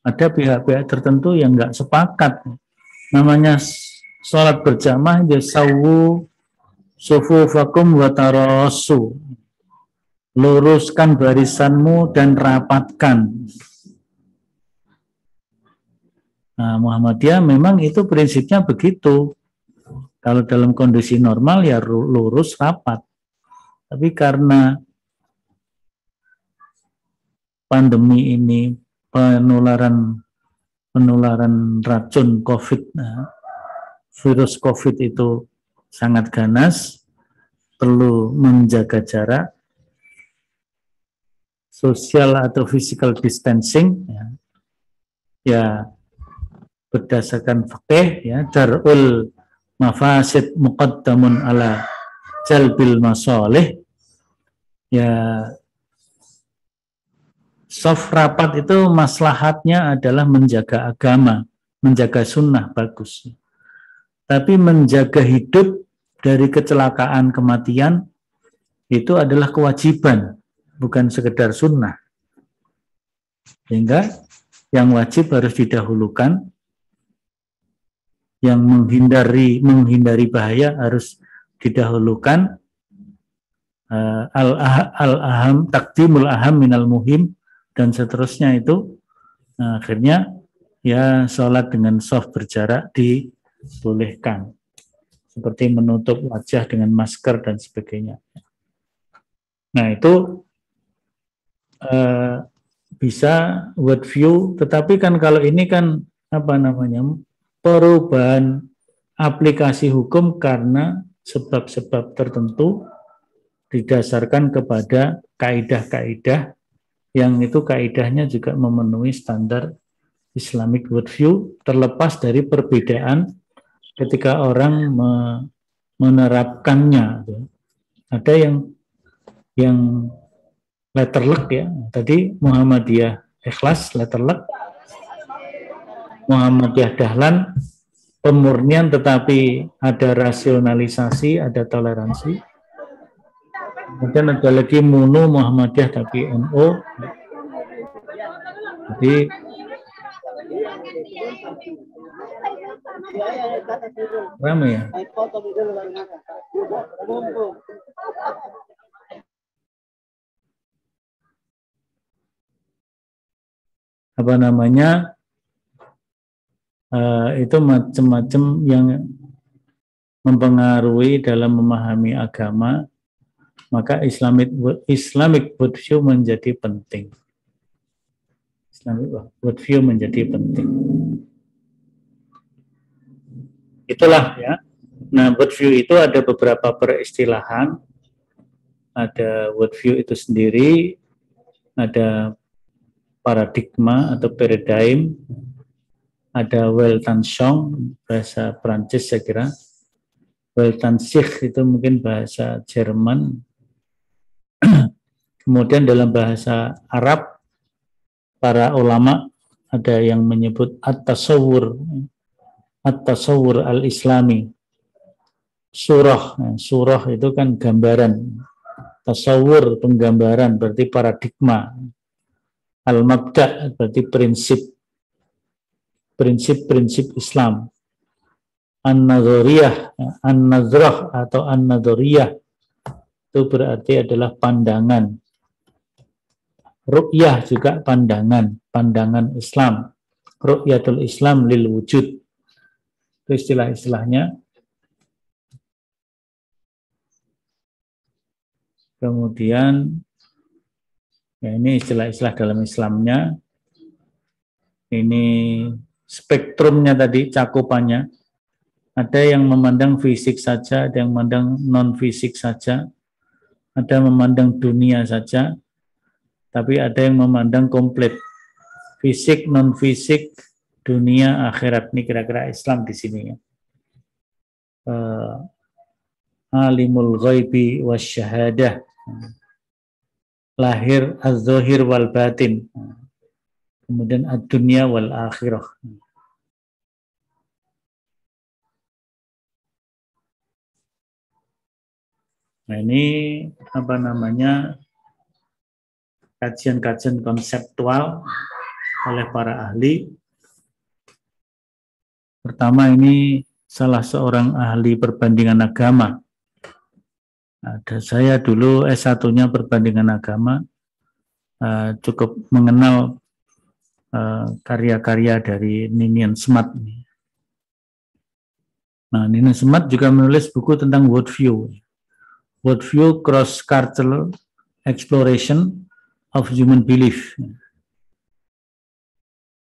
Ada pihak-pihak tertentu yang nggak sepakat. Namanya sholat berjamaah ya sawu sufufakum wa tarasu. Luruskan barisanmu dan rapatkan. Nah, Muhammadiyah memang itu prinsipnya begitu. Kalau dalam kondisi normal ya lurus rapat. Tapi karena pandemi ini penularan racun COVID, virus COVID itu sangat ganas, perlu menjaga jarak, social atau physical distancing, ya berdasarkan fikih, ya darul mafasid muqaddamun ala jalbil masalih, ya soft rapat itu maslahatnya adalah menjaga agama, menjaga sunnah, bagus. Tapi menjaga hidup dari kecelakaan kematian itu adalah kewajiban, bukan sekedar sunnah. Sehingga yang wajib harus didahulukan, yang menghindari bahaya harus didahulukan. Al-aham, takdimul aham minal muhim, dan seterusnya itu. Akhirnya ya sholat dengan soft berjarak dibolehkan, seperti menutup wajah dengan masker dan sebagainya. Nah itu bisa word view, tetapi kan kalau ini kan perubahan aplikasi hukum karena sebab-sebab tertentu didasarkan kepada kaidah-kaidah yang itu kaidahnya juga memenuhi standar Islamic worldview, terlepas dari perbedaan ketika orang menerapkannya. Ada yang letterlek, ya. Tadi Muhammadiyah Ikhlas letterlek, Muhammadiyah Dahlan pemurnian tetapi ada rasionalisasi, ada toleransi. Kemudian ada lagi Muno Muhammadiyah tapi NU. Jadi ramai ya. Apa namanya? Itu macam-macam yang mempengaruhi dalam memahami agama, maka Islamic worldview menjadi penting. Islamic worldview menjadi penting. Itulah ya. Nah, worldview itu ada beberapa peristilahan. Ada worldview itu sendiri, ada paradigma atau paradigm, ada Weltanschauung, bahasa Prancis saya kira. Weltansicht itu mungkin bahasa Jerman. Kemudian dalam bahasa Arab, para ulama ada yang menyebut at-tasawwur al-islami. Surah itu kan gambaran. Tasawwur penggambaran berarti paradigma. Al-mabda berarti prinsip Islam. An-nazrah atau an-nadhariyah itu berarti adalah pandangan. Ru'yah juga pandangan Islam. Ru'yatul Islam lil wujud. Itu istilah-istilahnya. Kemudian ya ini istilah-istilah dalam Islamnya. Ini spektrumnya tadi, cakupannya. Ada yang memandang fisik saja, ada yang memandang non-fisik saja, ada yang memandang dunia saja, tapi ada yang memandang komplit. Fisik, non-fisik, dunia, akhirat. Ini kira-kira Islam di sini ya. Alimul ghaibi wasyahadah. Lahir az-zahir wal batin. Kemudian ad-dunya wal akhirah. Nah ini apa namanya kajian-kajian konseptual oleh para ahli. Pertama ini salah seorang ahli perbandingan agama. Ada saya dulu S1-nya perbandingan agama, cukup mengenal karya-karya dari Ninian Smart. Nah, Ninian Smart juga menulis buku tentang worldview. Worldview Cross-Cultural Exploration of Human Belief.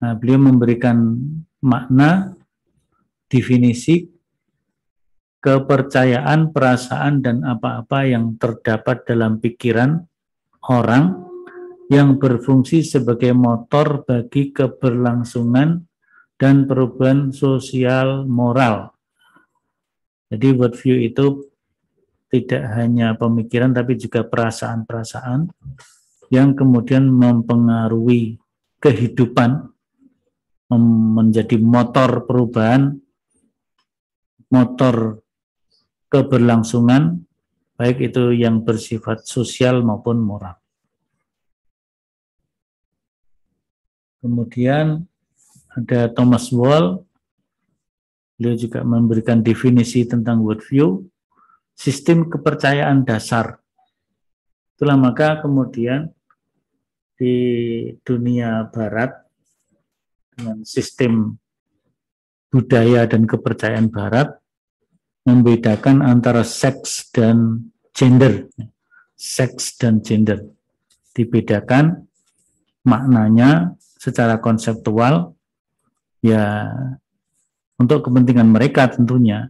Nah, beliau memberikan makna, definisi, kepercayaan, perasaan, dan apa-apa yang terdapat dalam pikiran orang yang berfungsi sebagai motor bagi keberlangsungan dan perubahan sosial moral. Jadi worldview itu tidak hanya pemikiran tapi juga perasaan-perasaan yang kemudian mempengaruhi kehidupan, menjadi motor perubahan, motor keberlangsungan, baik itu yang bersifat sosial maupun moral. Kemudian ada Thomas Wall, beliau juga memberikan definisi tentang worldview, sistem kepercayaan dasar. Itulah maka kemudian di dunia barat dengan sistem budaya dan kepercayaan barat membedakan antara seks dan gender. Seks dan gender dibedakan maknanya secara konseptual ya untuk kepentingan mereka tentunya.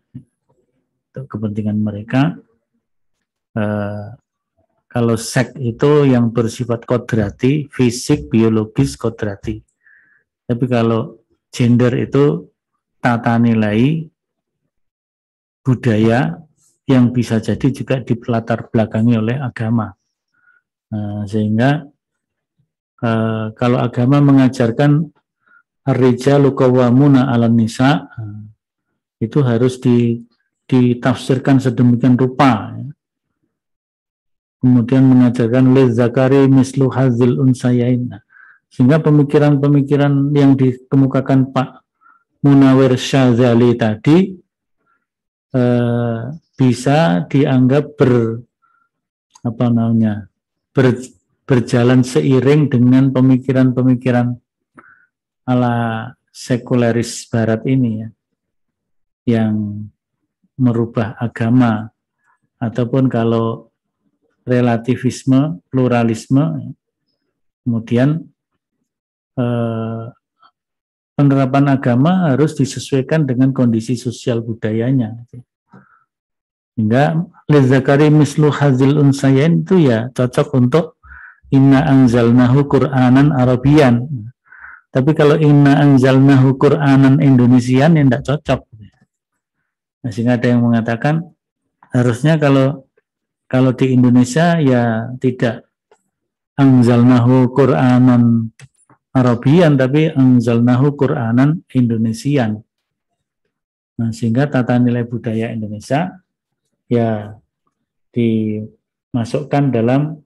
Untuk kepentingan mereka, kalau seks itu yang bersifat kodrati, fisik, biologis, kodrati. Tapi kalau gender itu tata nilai budaya yang bisa jadi juga dilatar belakangi oleh agama. Sehingga kalau agama mengajarkan ar-rijalu qawwamuna 'alan nisa, itu harus ditafsirkan sedemikian rupa. Kemudian mengajarkan lizzakari mislu hazil unsayain. Sehingga pemikiran-pemikiran yang dikemukakan Pak Munawir Syazali tadi bisa dianggap berjalan seiring dengan pemikiran-pemikiran ala sekuleris Barat ini ya, yang merubah agama, ataupun kalau relativisme, pluralisme, kemudian penerapan agama harus disesuaikan dengan kondisi sosial budayanya. Hingga lizzakari mislu hazil unsayain itu ya cocok untuk inna anzalnahu Qur'anan Arabian. Tapi kalau inna anzalnahu Qur'anan Indonesian ya tidak cocok. Nah, sehingga ada yang mengatakan harusnya kalau di Indonesia ya tidak anzalnahu Qur'anan Arabian, tapi anzalnahu Qur'anan Indonesian. Nah, sehingga tata nilai budaya Indonesia ya dimasukkan dalam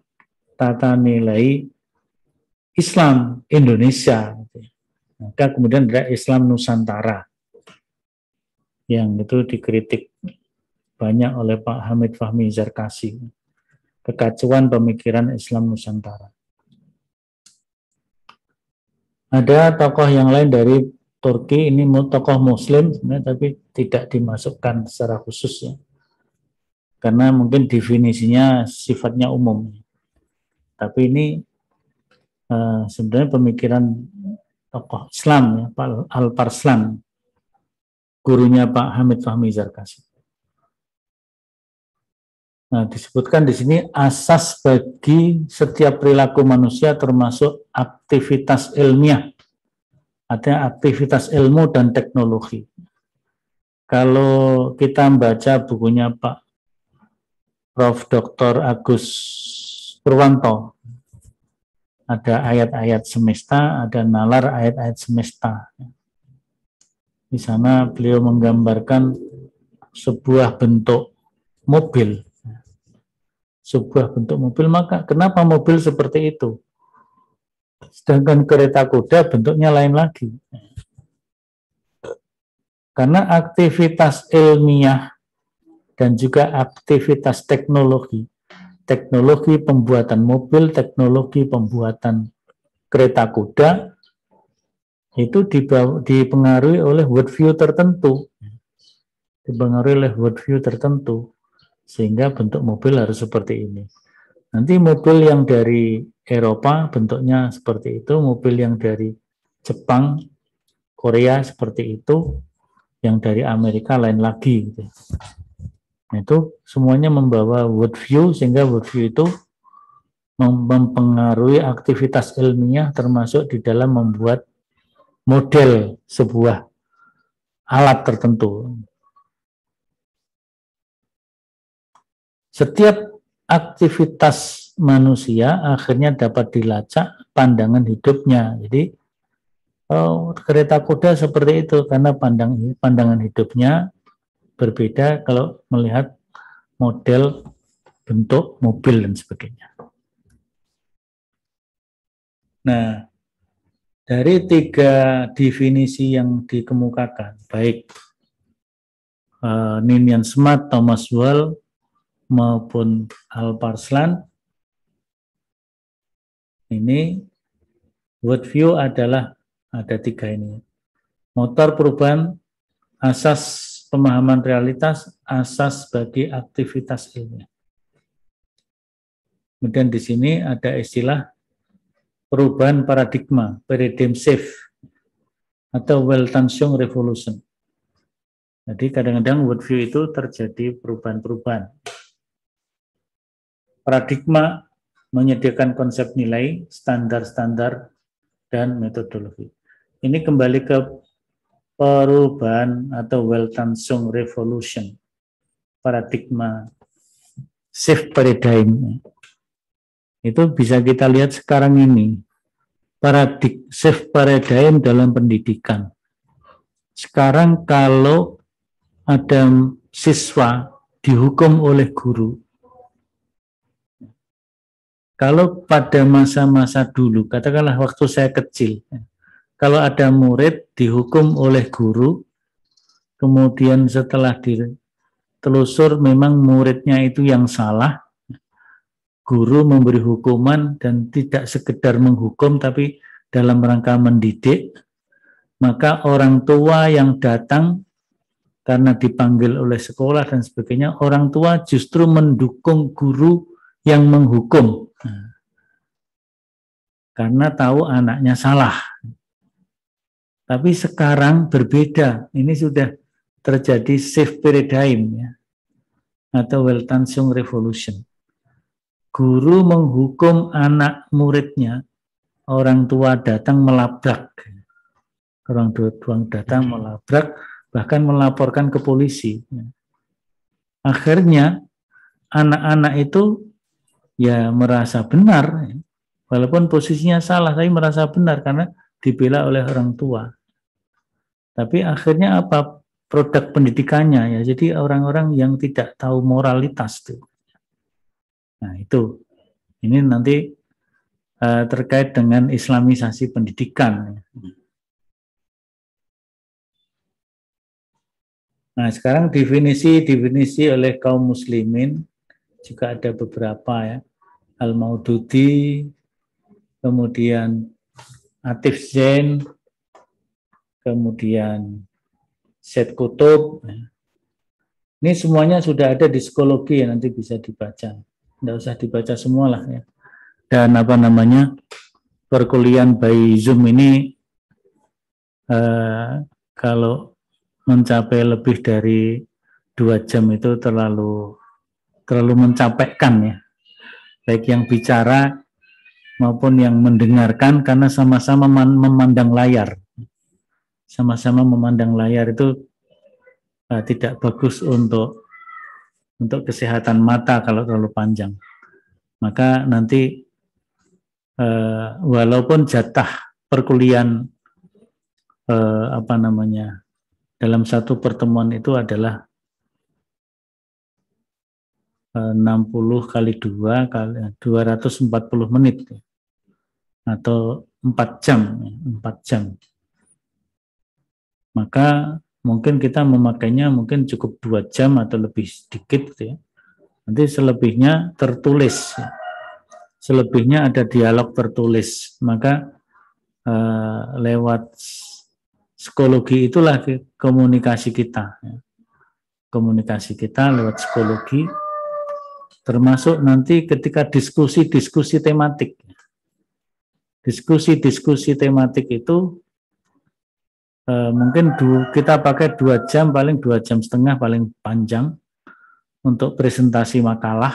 tata nilai Islam Indonesia. Maka kemudian ada Islam Nusantara yang itu dikritik banyak oleh Pak Hamid Fahmi Zarkasi, kekacauan pemikiran Islam Nusantara. Ada tokoh yang lain dari Turki, ini tokoh Muslim sebenarnya, tapi tidak dimasukkan secara khusus ya, karena mungkin definisinya sifatnya umum. Tapi ini sebenarnya pemikiran tokoh Islam ya, Pak Al-Parslan, gurunya Pak Hamid Fahmi Zarkasi. Nah, disebutkan di sini asas bagi setiap perilaku manusia termasuk aktivitas ilmiah. Ada aktivitas ilmu dan teknologi. Kalau kita membaca bukunya Pak Prof. Dr. Agus Purwanto, ada ayat-ayat semesta, ada nalar ayat-ayat semesta. Di sana beliau menggambarkan sebuah bentuk mobil. Sebuah bentuk mobil, maka kenapa mobil seperti itu? Sedangkan kereta kuda bentuknya lain lagi. Karena aktivitas ilmiah dan juga aktivitas teknologi, teknologi pembuatan mobil, teknologi pembuatan kereta kuda, itu dipengaruhi oleh worldview tertentu. Dipengaruhi oleh worldview tertentu. Sehingga bentuk mobil harus seperti ini. Nanti mobil yang dari Eropa bentuknya seperti itu, mobil yang dari Jepang, Korea seperti itu, yang dari Amerika lain lagi. Gitu. Nah, itu semuanya membawa worldview, sehingga worldview itu mempengaruhi aktivitas ilmiah, termasuk di dalam membuat model sebuah alat tertentu. Setiap aktivitas manusia akhirnya dapat dilacak pandangan hidupnya. Jadi kereta kuda seperti itu karena pandangan hidupnya berbeda kalau melihat model bentuk mobil dan sebagainya. Nah, dari 3 definisi yang dikemukakan, baik Ninian Smart, Thomas Wall, maupun Al-Parslan, ini worldview adalah ada 3 ini. Motor perubahan, asas pemahaman realitas, asas bagi aktivitas ilmiah. Kemudian di sini ada istilah perubahan paradigma, paradigm shift, atau Weltanschauung revolution. Jadi kadang-kadang worldview itu terjadi perubahan-perubahan. Paradigma menyediakan konsep nilai, standar-standar, dan metodologi. Ini kembali ke perubahan atau Weltanschauung revolution, paradigma shift paradigm. Itu bisa kita lihat sekarang ini, shift paradigm dalam pendidikan. Sekarang kalau ada siswa dihukum oleh guru. Kalau pada masa-masa dulu, katakanlah waktu saya kecil, kalau ada murid dihukum oleh guru, kemudian setelah ditelusur memang muridnya itu yang salah, guru memberi hukuman dan tidak sekedar menghukum tapi dalam rangka mendidik, maka orang tua yang datang karena dipanggil oleh sekolah dan sebagainya, orang tua justru mendukung guru yang menghukum. Karena tahu anaknya salah. Tapi sekarang berbeda. Ini sudah terjadi shift paradigm ya, atau Weltanschauung Revolution. Guru menghukum anak muridnya, orang tua datang melabrak. Orang tua datang melabrak, bahkan melaporkan ke polisi. Akhirnya anak-anak itu ya merasa benar, walaupun posisinya salah, tapi merasa benar karena dibela oleh orang tua. Tapi akhirnya apa produk pendidikannya ya? Jadi orang-orang yang tidak tahu moralitas tuh. Nah itu, ini nanti terkait dengan Islamisasi pendidikan. Nah sekarang definisi oleh kaum muslimin juga ada beberapa ya. Al-Maududi, kemudian Atif Zain, kemudian Syed Qutb. Ini semuanya sudah ada di psikologi ya, nanti bisa dibaca. Tidak usah dibaca semua lah ya. Dan apa namanya, perkuliahan by Zoom ini kalau mencapai lebih dari 2 jam itu terlalu mencapekkan ya, baik yang bicara maupun yang mendengarkan, karena sama-sama memandang layar. Sama-sama memandang layar itu tidak bagus untuk kesehatan mata kalau terlalu panjang. Maka nanti walaupun jatah perkuliahan dalam satu pertemuan itu adalah 60 kali 2 kali 240 menit atau 4 jam. Maka mungkin kita memakainya mungkin cukup 2 jam atau lebih sedikit gitu ya. Nanti selebihnya tertulis. Selebihnya ada dialog tertulis. Maka lewat psikologi itulah komunikasi kita. Komunikasi kita lewat psikologi, termasuk nanti ketika diskusi tematik. Diskusi tematik itu mungkin kita pakai 2 jam, paling 2 jam setengah paling panjang untuk presentasi makalah.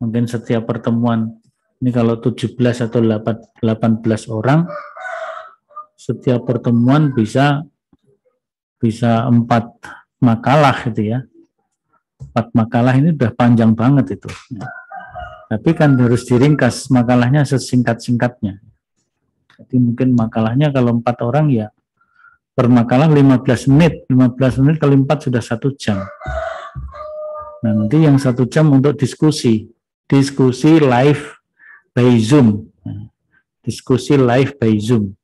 Mungkin setiap pertemuan, ini kalau 17 atau 18 orang, setiap pertemuan bisa 4 makalah gitu ya. 4 makalah ini udah panjang banget itu. Tapi kan harus diringkas makalahnya sesingkat-singkatnya. Jadi mungkin makalahnya kalau 4 orang ya per makalah 15 menit. 15 menit kali 4 sudah 1 jam. Nah nanti yang 1 jam untuk diskusi. Diskusi live by Zoom. Diskusi live by Zoom.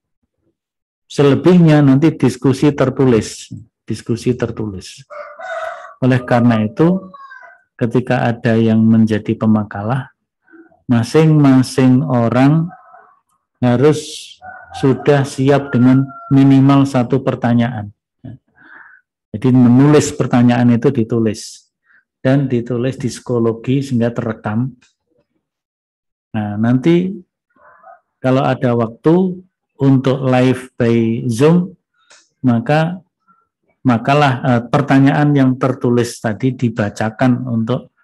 Selebihnya nanti diskusi tertulis. Diskusi tertulis. Oleh karena itu, ketika ada yang menjadi pemakalah, masing-masing orang harus sudah siap dengan minimal 1 pertanyaan. Jadi menulis pertanyaan itu ditulis. Dan ditulis di psikologi sehingga terekam. Nah, nanti kalau ada waktu untuk live by Zoom, maka makalah pertanyaan yang tertulis tadi dibacakan untuk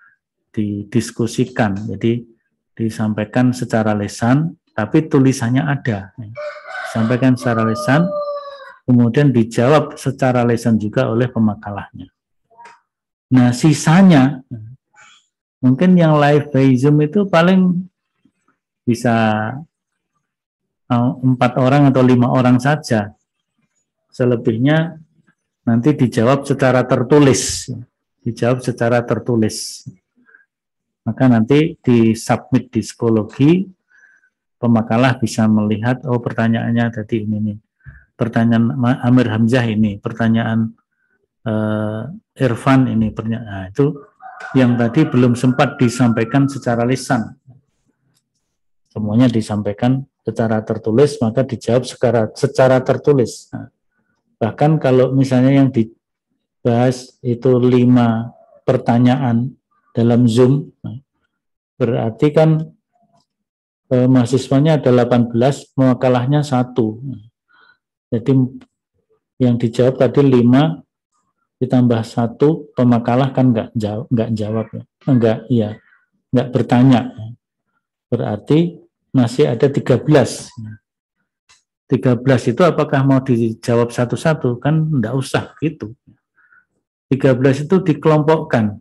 didiskusikan. Jadi disampaikan secara lisan, tapi tulisannya ada. Disampaikan secara lisan, kemudian dijawab secara lisan juga oleh pemakalahnya. Nah, sisanya mungkin yang live by Zoom itu paling bisa 4 orang atau 5 orang saja. Selebihnya nanti dijawab secara tertulis. Dijawab secara tertulis. Maka nanti disubmit di psikologi, pemakalah bisa melihat, oh pertanyaannya tadi ini nih. Pertanyaan Amir Hamzah ini, pertanyaan Irfan ini, nah, itu yang tadi belum sempat disampaikan secara lisan. Semuanya disampaikan secara tertulis, maka dijawab secara tertulis. Nah, bahkan kalau misalnya yang dibahas itu 5 pertanyaan dalam Zoom, nah, berarti kan mahasiswanya ada 18, makalahnya 1. Jadi yang dijawab tadi 5 ditambah 1, pemakalah kan nggak jawab ya, nggak bertanya. Berarti masih ada 13. 13 itu apakah mau dijawab satu-satu? Kan nggak usah gitu. 13 itu dikelompokkan.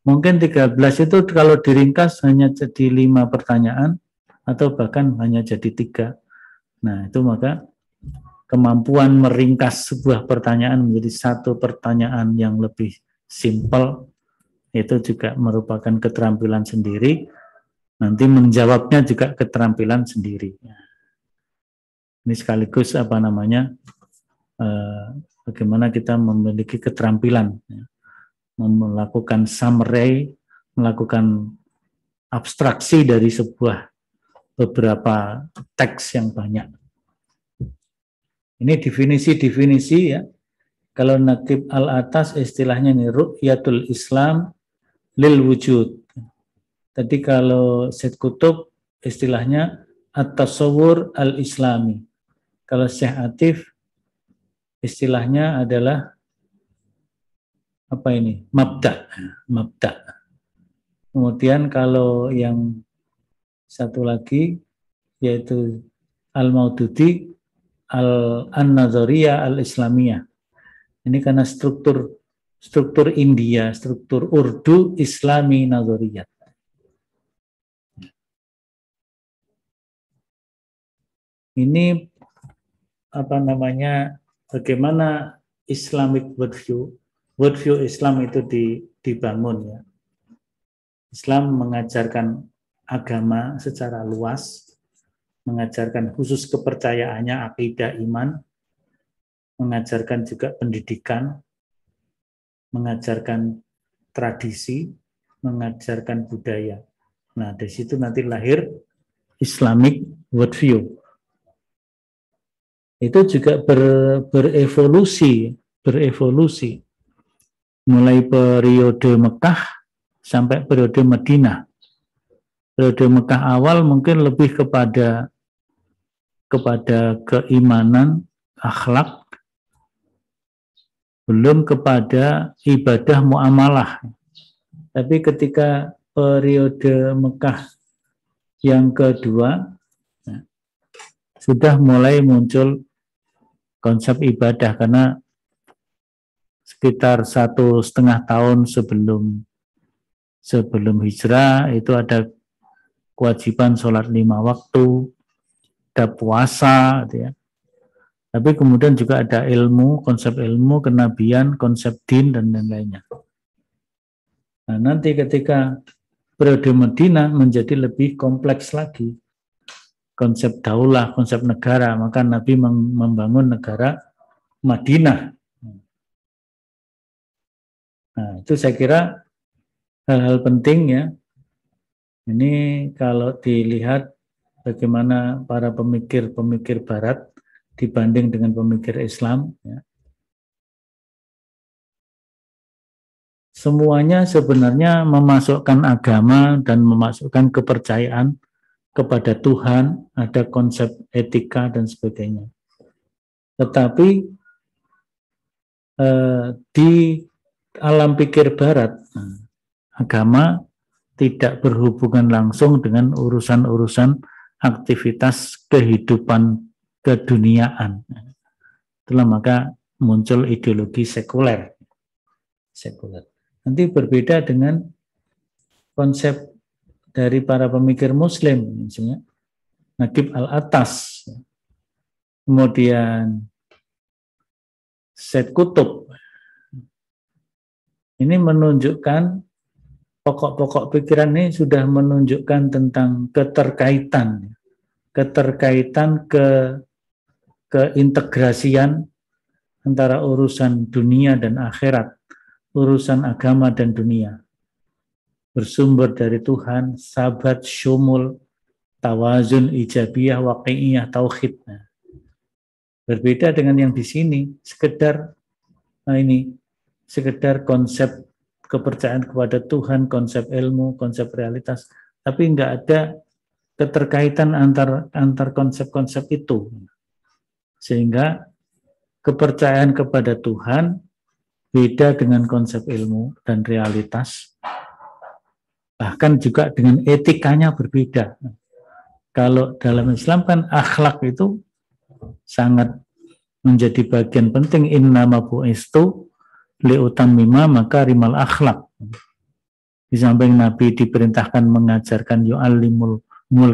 Mungkin 13 itu kalau diringkas hanya jadi 5 pertanyaan atau bahkan hanya jadi 3. Nah, itu maka kemampuan meringkas sebuah pertanyaan menjadi 1 pertanyaan yang lebih simpel itu juga merupakan keterampilan sendiri. Nanti menjawabnya juga keterampilan sendiri. Ini sekaligus bagaimana kita memiliki keterampilan melakukan summary, melakukan abstraksi dari beberapa teks yang banyak. Ini definisi-definisi ya. Kalau Naqib al-Atas istilahnya ini ru'yatul Islam lil wujud. Tadi kalau Syed Qutb istilahnya at-tasawwur al-islami. Kalau Syekh Atif istilahnya adalah mabda. Kemudian kalau yang satu lagi yaitu Al-Maududi An-Nazariyah Al-Islamiyah. Ini karena struktur India, struktur Urdu Islami Nazariyah. Ini bagaimana Islamic worldview Islam itu dibangun ya. Islam mengajarkan agama secara luas, mengajarkan khusus kepercayaannya, akidah iman, mengajarkan juga pendidikan, mengajarkan tradisi, mengajarkan budaya. Nah, dari situ nanti lahir Islamic worldview. Itu juga berevolusi. Mulai periode Mekah sampai periode Madinah. Periode Mekah awal mungkin lebih kepada keimanan, akhlak, belum kepada ibadah muamalah. Tapi ketika periode Mekah yang kedua, sudah mulai muncul konsep ibadah, karena sekitar 1,5 tahun sebelum hijrah itu ada kewajiban sholat 5 waktu, ada puasa, gitu ya. Tapi kemudian juga ada ilmu, konsep ilmu, kenabian, konsep din, dan lain-lainnya. Nah, nanti ketika periode Madinah menjadi lebih kompleks lagi. Konsep daulah, konsep negara, maka Nabi membangun negara Madinah. Nah, itu saya kira hal-hal penting ya. Ini kalau dilihat bagaimana para pemikir Barat dibanding dengan pemikir Islam, ya. Semuanya sebenarnya memasukkan agama dan memasukkan kepercayaan kepada Tuhan, ada konsep etika dan sebagainya. Tetapi di alam pikir Barat, agama tidak berhubungan langsung dengan urusan-urusan aktivitas kehidupan keduniaan. Itulah maka muncul ideologi sekuler. Nanti berbeda dengan konsep dari para pemikir Muslim, misalnya Naqib al-Atas, kemudian Said Qutb. Ini menunjukkan pokok-pokok pikiran ini sudah menunjukkan tentang keterkaitan keintegrasian antara urusan dunia dan akhirat, urusan agama dan dunia. Bersumber dari Tuhan, sabat, syumul, tawazun, ijabiyah, waqi'iyah, tauhid. Berbeda dengan yang di sini, sekedar konsep kepercayaan kepada Tuhan, konsep ilmu, konsep realitas, tapi nggak ada keterkaitan antar konsep-konsep itu. Sehingga kepercayaan kepada Tuhan beda dengan konsep ilmu dan realitas, bahkan juga dengan etikanya berbeda. Kalau dalam Islam kan akhlak itu sangat menjadi bagian penting. Innama bu'istu liutammima makarimal akhlak. Di samping Nabi diperintahkan mengajarkan yu'allimul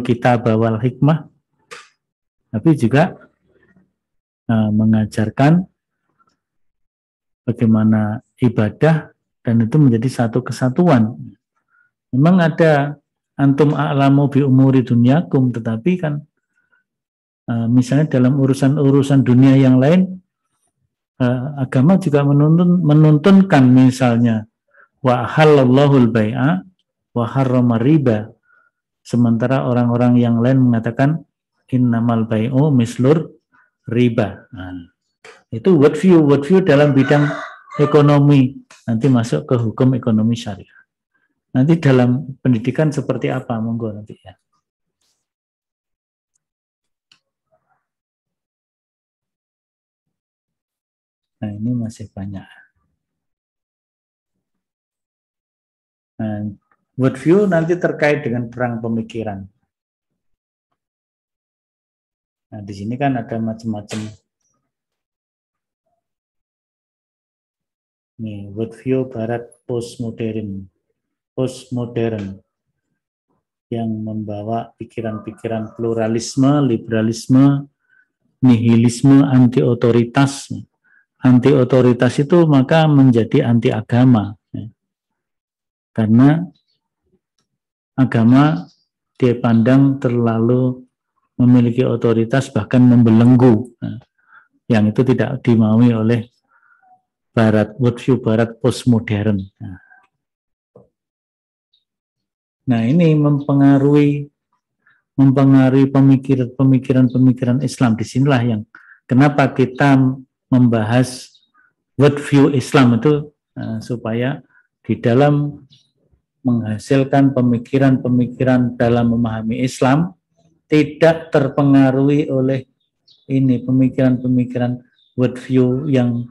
kitab wal hikmah, Nabi juga mengajarkan bagaimana ibadah, dan itu menjadi satu kesatuan. Memang ada antum a'lamu bi umuri dunyakum, tetapi kan misalnya dalam urusan-urusan dunia yang lain, agama juga menuntunkan, misalnya wa halallahul bai'a wa harrama riba, sementara orang-orang yang lain mengatakan innamal bai'u mislur riba. Itu worldview dalam bidang ekonomi, nanti masuk ke hukum ekonomi syariah. Nanti dalam pendidikan seperti apa, monggo nanti ya. Nah, ini masih banyak. Nah, worldview nanti terkait dengan perang pemikiran. Nah, di sini kan ada macam-macam. Nih, worldview Barat postmodern yang membawa pikiran-pikiran pluralisme, liberalisme, nihilisme, anti-otoritas. Anti-otoritas itu maka menjadi anti-agama. Karena agama dipandang terlalu memiliki otoritas, bahkan membelenggu. Yang itu tidak dimaui oleh worldview Barat postmodern. Nah, ini mempengaruhi pemikiran Islam. Disinilah yang kenapa kita membahas worldview Islam itu, supaya di dalam menghasilkan pemikiran-pemikiran dalam memahami Islam tidak terpengaruhi oleh ini pemikiran-pemikiran worldview yang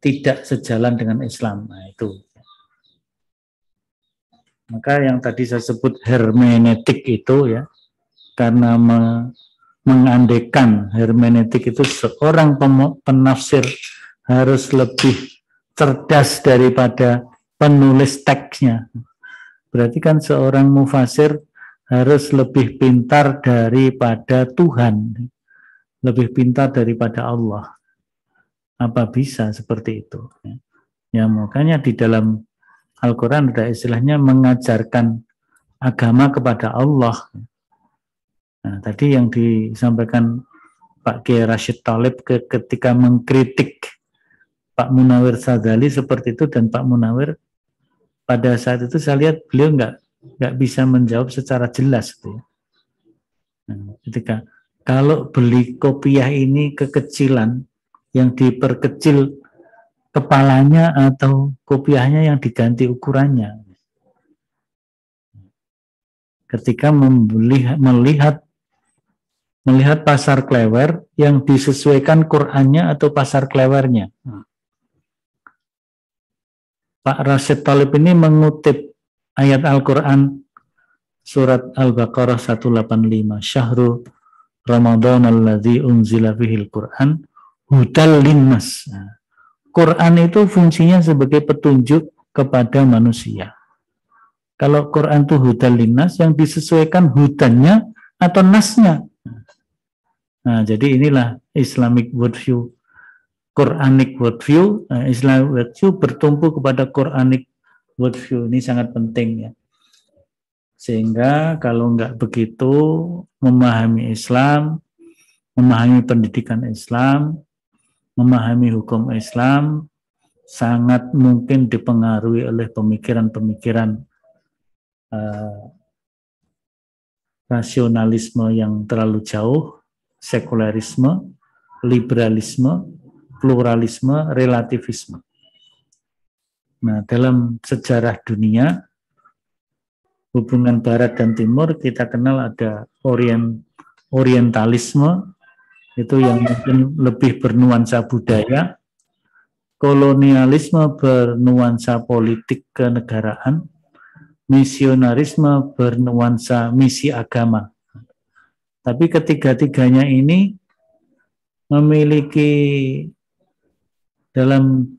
tidak sejalan dengan Islam. Nah, itu. Maka yang tadi saya sebut hermeneutik itu ya, karena mengandekan hermeneutik itu seorang penafsir harus lebih cerdas daripada penulis teksnya. Berarti kan seorang mufasir harus lebih pintar daripada Tuhan, lebih pintar daripada Allah. Apa bisa seperti itu? Ya, makanya di dalam Al-Quran ada istilahnya mengajarkan agama kepada Allah. Nah, tadi yang disampaikan Pak Kiai Rashid Thalib ketika mengkritik Pak Munawir Sadzali seperti itu, dan Pak Munawir pada saat itu saya lihat beliau nggak bisa menjawab secara jelas gitu ya. Nah, ketika kalau beli kopiah ini kekecilan, yang diperkecil kepalanya atau kopiahnya yang diganti ukurannya. Ketika melihat pasar klewer, yang disesuaikan Qur'annya atau pasar klewernya. Pak Rashid Thalib ini mengutip ayat Al-Quran surat Al-Baqarah 185, Syahrul Ramadan alladzi unzila fihil Qur'an hudal linnas. Quran itu fungsinya sebagai petunjuk kepada manusia. Kalau Quran itu hudal linnas, yang disesuaikan hudannya atau nasnya. Nah, jadi inilah Islamic worldview Quranic worldview, Islamic worldview bertumpu kepada Quranic worldview. Ini sangat penting ya. Sehingga kalau nggak begitu, memahami Islam, memahami pendidikan Islam, memahami hukum Islam, sangat mungkin dipengaruhi oleh pemikiran-pemikiran rasionalisme yang terlalu jauh, sekularisme, liberalisme, pluralisme, relativisme. Nah, dalam sejarah dunia, hubungan Barat dan Timur kita kenal ada orientalisme, itu yang mungkin lebih bernuansa budaya, kolonialisme bernuansa politik kenegaraan, misionarisme bernuansa misi agama. Tapi ketiga-tiganya ini memiliki dalam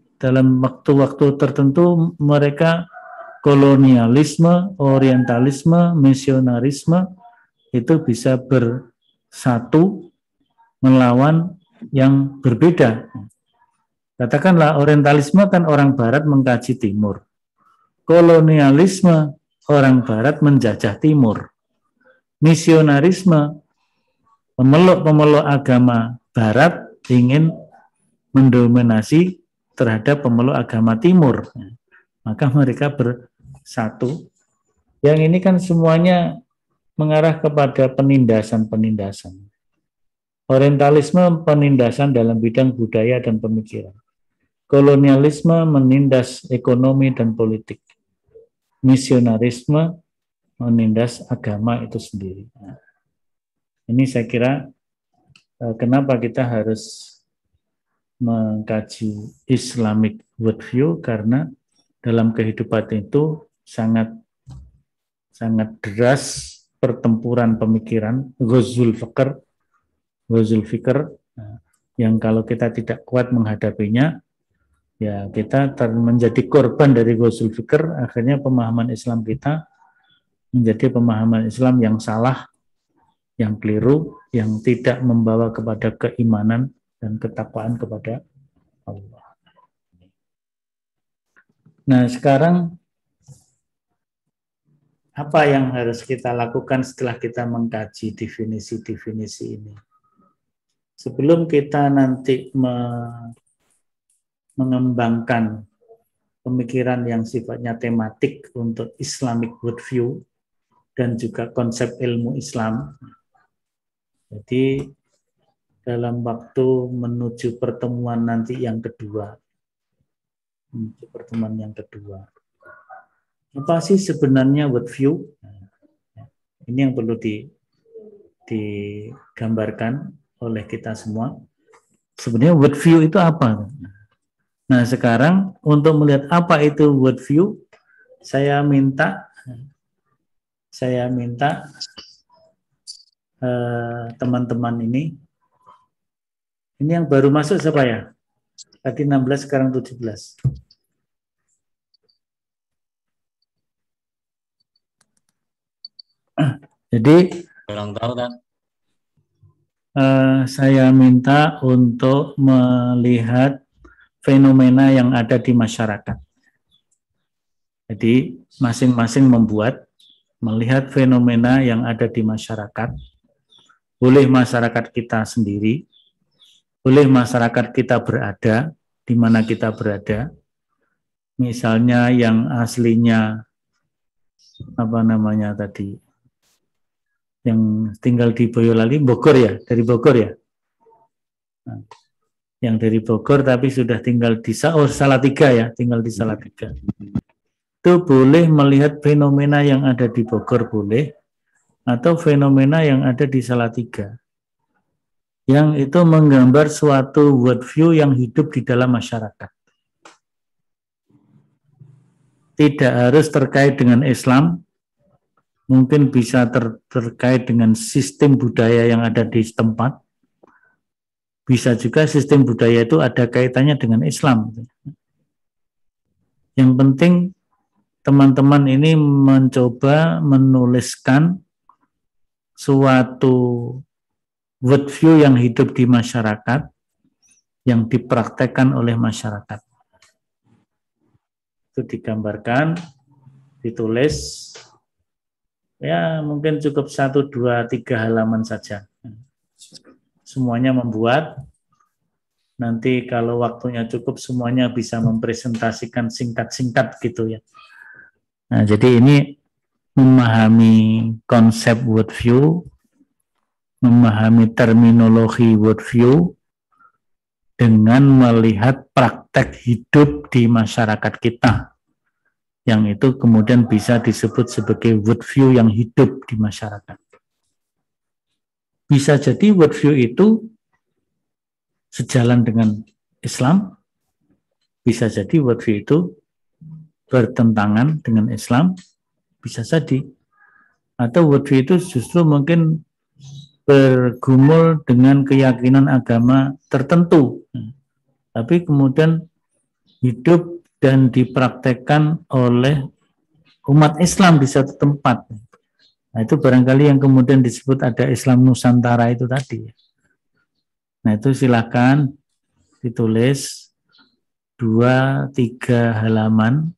waktu-waktu tertentu mereka kolonialisme, orientalisme, misionarisme itu bisa bersatu melawan yang berbeda. Katakanlah orientalisme kan orang Barat mengkaji Timur. Kolonialisme orang Barat menjajah Timur. Misionarisme pemeluk-pemeluk agama Barat ingin mendominasi terhadap pemeluk agama Timur. Maka mereka bersatu. Yang ini kan semuanya mengarah kepada penindasan-penindasan. Orientalisme penindasan dalam bidang budaya dan pemikiran. Kolonialisme menindas ekonomi dan politik. Misionarisme menindas agama itu sendiri. Nah, ini saya kira kenapa kita harus mengkaji Islamic worldview, karena dalam kehidupan itu sangat deras pertempuran pemikiran, ghazul fikr, yang kalau kita tidak kuat menghadapinya, ya kita menjadi korban dari ghazul fikr. Akhirnya pemahaman Islam kita menjadi pemahaman Islam yang salah, yang keliru, yang tidak membawa kepada keimanan dan ketakwaan kepada Allah. Nah, sekarang apa yang harus kita lakukan setelah kita mengkaji definisi-definisi ini? Sebelum kita nanti mengembangkan pemikiran yang sifatnya tematik untuk Islamic worldview dan juga konsep ilmu Islam. Jadi dalam waktu menuju pertemuan nanti yang kedua, apa sih sebenarnya worldview? Ini yang perlu digambarkan oleh kita semua. Sebenarnya worldview itu apa? Nah, sekarang untuk melihat apa itu worldview, saya minta teman-teman ini yang baru masuk siapa ya? Tadi 16, sekarang 17. Jadi kurang tahu kan? Saya minta untuk melihat fenomena yang ada di masyarakat. Jadi masing-masing melihat fenomena yang ada di masyarakat. Boleh masyarakat kita sendiri, boleh masyarakat kita berada, di mana kita berada. Misalnya yang aslinya, yang tinggal di Boyolali, Bogor ya, dari Bogor ya. Nah, yang dari Bogor tapi sudah tinggal di Salatiga ya, tinggal di Salatiga. Itu boleh melihat fenomena yang ada di Bogor, boleh, atau fenomena yang ada di Salatiga. Yang itu menggambar suatu worldview yang hidup di dalam masyarakat. Tidak harus terkait dengan Islam, mungkin bisa terkait dengan sistem budaya yang ada di setempat. Bisa juga sistem budaya itu ada kaitannya dengan Islam. Yang penting teman-teman ini mencoba menuliskan suatu worldview yang hidup di masyarakat yang dipraktekkan oleh masyarakat. Itu digambarkan, ditulis, ya mungkin cukup 1, 2, 3 halaman saja. Semuanya membuat, nanti kalau waktunya cukup semuanya bisa mempresentasikan singkat-singkat gitu ya. Nah, jadi ini memahami konsep worldview, memahami terminologi worldview dengan melihat praktek hidup di masyarakat kita, yang itu kemudian bisa disebut sebagai worldview yang hidup di masyarakat. Bisa jadi worldview itu sejalan dengan Islam, bisa jadi worldview itu bertentangan dengan Islam, bisa jadi. Atau worldview itu justru mungkin bergumul dengan keyakinan agama tertentu, tapi kemudian hidup dan dipraktekkan oleh umat Islam di satu tempat. Nah, itu barangkali yang kemudian disebut ada Islam Nusantara itu tadi. Nah, itu silakan ditulis 2, 3 halaman,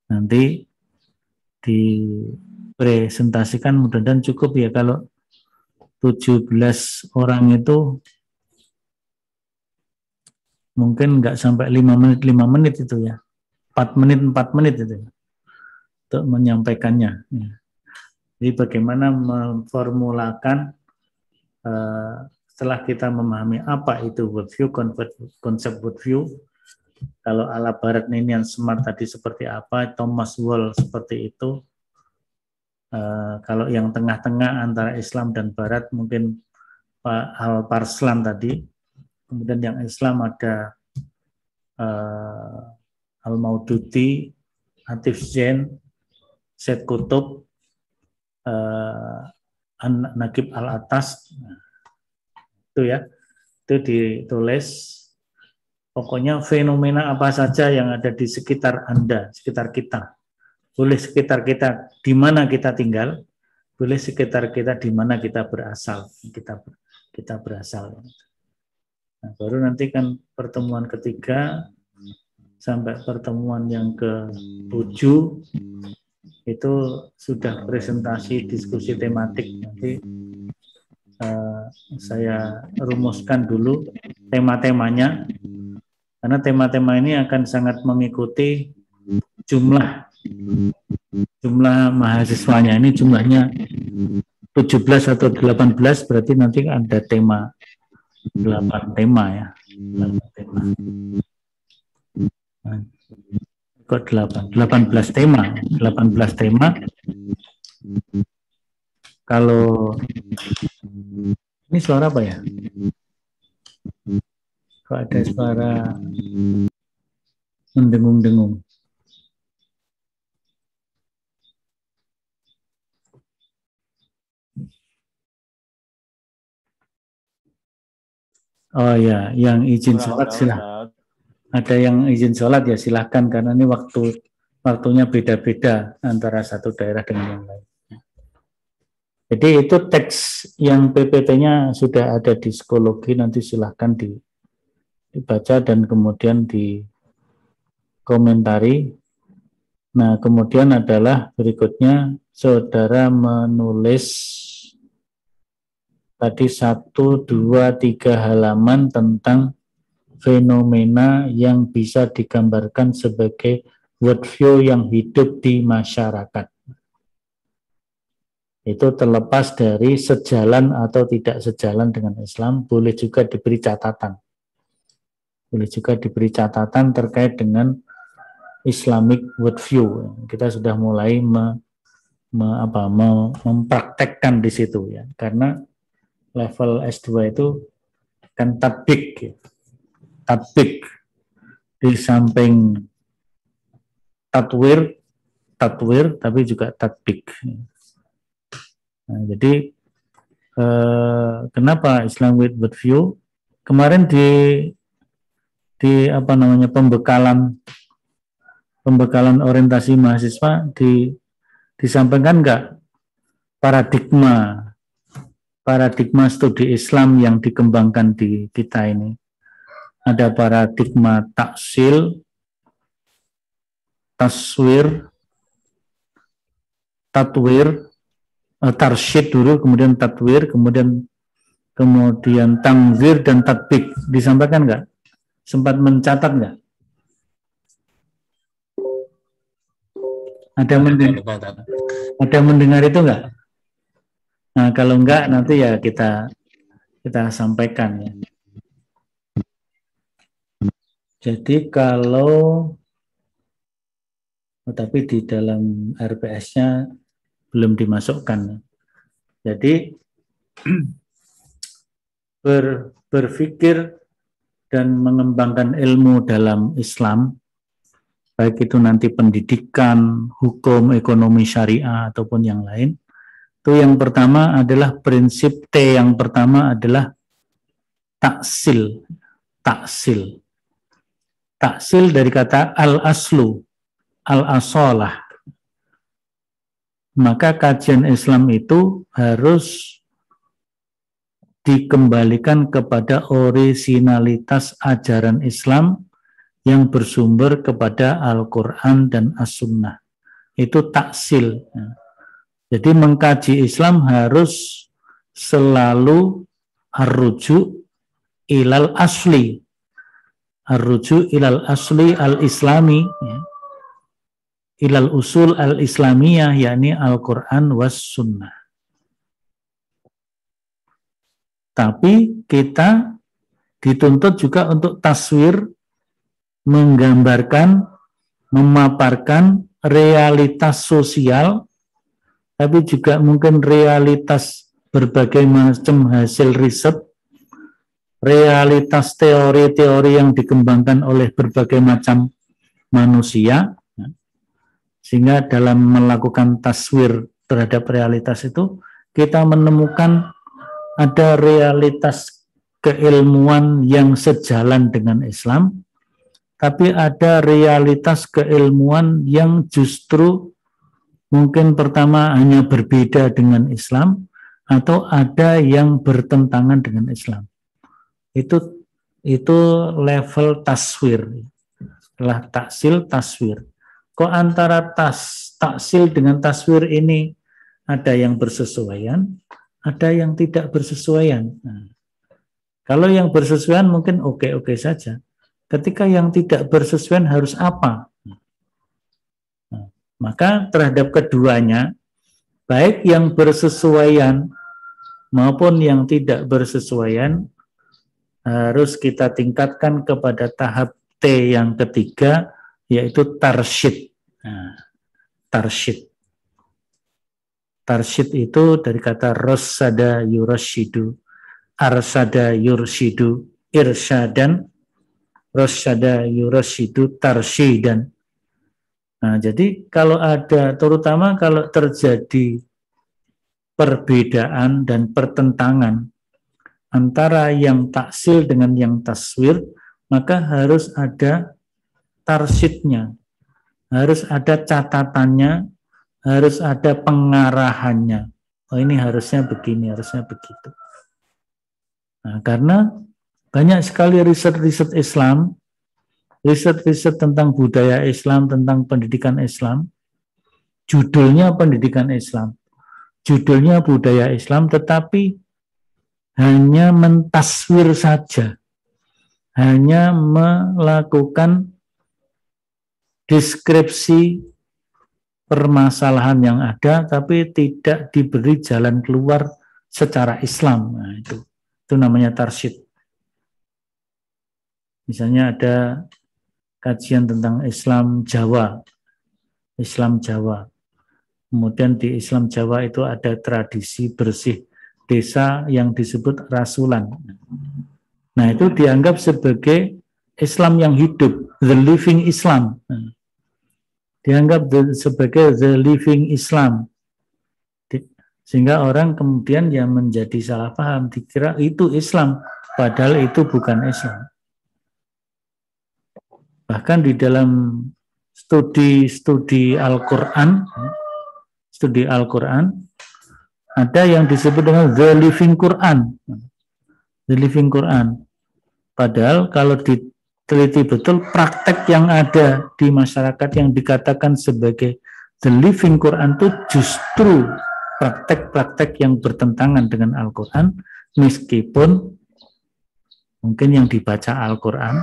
nanti dipresentasikan, mudah-mudahan cukup ya. Kalau 17 orang itu mungkin nggak sampai 5 menit itu ya, 4 menit itu untuk menyampaikannya. Jadi bagaimana memformulakan setelah kita memahami apa itu worldview, konsep worldview. Kalau ala Barat Ninian Smart tadi seperti apa, Thomas Wall seperti itu. Kalau yang tengah-tengah antara Islam dan Barat mungkin Pak Al-Parslan tadi. Kemudian yang Islam ada Al-Mauduti, Atif Zain, Syed Qutb, Naqib Al-Atas. Itu ya, itu ditulis. Pokoknya fenomena apa saja yang ada di sekitar Anda, sekitar kita. Boleh sekitar kita di mana kita tinggal, boleh sekitar kita di mana kita berasal. Kita berasal. Nah, baru nanti kan pertemuan ketiga sampai pertemuan yang ke-7 itu sudah presentasi diskusi tematik. Nanti saya rumuskan dulu tema-temanya, karena tema-tema ini akan sangat mengikuti jumlah mahasiswanya. Ini jumlahnya 17 atau 18, berarti nanti ada tema 8 tema ya. 8 tema. Kok 18 tema. 18 tema. Kalau ini suara apa ya? Kok ada suara mendengung-dengung? Oh ya, yang izin sholat silahkan. Ada yang izin sholat ya silahkan, karena ini waktunya beda-beda antara satu daerah dengan yang lain. Jadi itu teks yang PPT-nya sudah ada di psikologi, nanti silahkan dibaca dan kemudian dikomentari. Nah, kemudian adalah berikutnya saudara menulis tadi 1, 2, 3 halaman tentang fenomena yang bisa digambarkan sebagai worldview yang hidup di masyarakat. Itu terlepas dari sejalan atau tidak sejalan dengan Islam, boleh juga diberi catatan. Boleh juga diberi catatan terkait dengan Islamic worldview. Kita sudah mulai mempraktekkan di situ ya, karena level S2 itu kan tatbik, di samping tatwir tapi juga tatbik. Nah, jadi kenapa Islam with worldview? Kemarin di pembekalan orientasi mahasiswa disampaikan enggak paradigma studi Islam yang dikembangkan di kita ini. ada paradigma taksil, taswir, tatwir, tarsyid dulu, kemudian tatwir, kemudian tangzir dan tatbik. Disampaikan nggak? Sempat mencatat nggak? Ada mendengar itu nggak? Nah, kalau enggak nanti ya kita sampaikan ya. Jadi kalau tapi di dalam RPS-nya belum dimasukkan. Jadi berpikir dan mengembangkan ilmu dalam Islam, baik itu nanti pendidikan, hukum, ekonomi syariah ataupun yang lain, itu yang pertama adalah prinsip T yang pertama adalah taksil. Taksil. Taksil dari kata al-aslu, al-asalah. Maka kajian Islam itu harus dikembalikan kepada orisinalitas ajaran Islam yang bersumber kepada Al-Quran dan As-Sunnah. Itu taksil. Jadi mengkaji Islam harus selalu ar-ruju' ilal asli. Ar-ruju' ilal asli al-islami, ya. Ilal usul al-islamiyah, yakni Al-Quran was Sunnah. Tapi kita dituntut juga untuk taswir, menggambarkan, memaparkan realitas sosial, tapi juga mungkin realitas berbagai macam hasil riset, realitas teori-teori yang dikembangkan oleh berbagai macam manusia, sehingga dalam melakukan taswir terhadap realitas itu, kita menemukan ada realitas keilmuan yang sejalan dengan Islam, tapi ada realitas keilmuan yang justru mungkin pertama hanya berbeda dengan Islam, atau ada yang bertentangan dengan Islam. Itu level taswir. Setelah taksil, taswir. Kok antara taksil dengan taswir ini ada yang bersesuaian, ada yang tidak bersesuaian. Nah, kalau yang bersesuaian mungkin oke-oke saja. Ketika yang tidak bersesuaian harus apa? Nah, maka terhadap keduanya, baik yang bersesuaian maupun yang tidak bersesuaian, harus kita tingkatkan kepada tahap T yang ketiga, yaitu tarsyid. Nah, tarsyid. Tarsyid itu dari kata rasyada yurasyidu, arsada yursyidu, irsyadan, rasyada yurasyidu, tarsyidan. Nah, jadi kalau ada, terutama kalau terjadi perbedaan dan pertentangan antara yang taksil dengan yang taswir, maka harus ada tarsyidnya, harus ada catatannya, harus ada pengarahannya. Oh, ini harusnya begini, harusnya begitu. Nah, karena banyak sekali riset-riset Islam, riset-riset tentang budaya Islam, tentang pendidikan Islam, judulnya pendidikan Islam, judulnya budaya Islam, tetapi hanya mentaswir saja, hanya melakukan deskripsi permasalahan yang ada, tapi tidak diberi jalan keluar secara Islam. Nah, itu namanya tarsyid. Misalnya ada kajian tentang Islam Jawa, Islam Jawa. Kemudian di Islam Jawa itu ada tradisi bersih desa yang disebut rasulan. Nah, itu dianggap sebagai Islam yang hidup, the living Islam. Nah, dianggap sebagai the living Islam. Sehingga orang kemudian yang menjadi salah paham, dikira itu Islam, padahal itu bukan Islam. Bahkan di dalam studi Al-Quran, ada yang disebut dengan the living Quran. The living Quran. Padahal kalau diteliti betul praktek yang ada di masyarakat yang dikatakan sebagai the living Quran itu justru praktek-praktek yang bertentangan dengan Al-Quran, meskipun mungkin yang dibaca Al-Quran,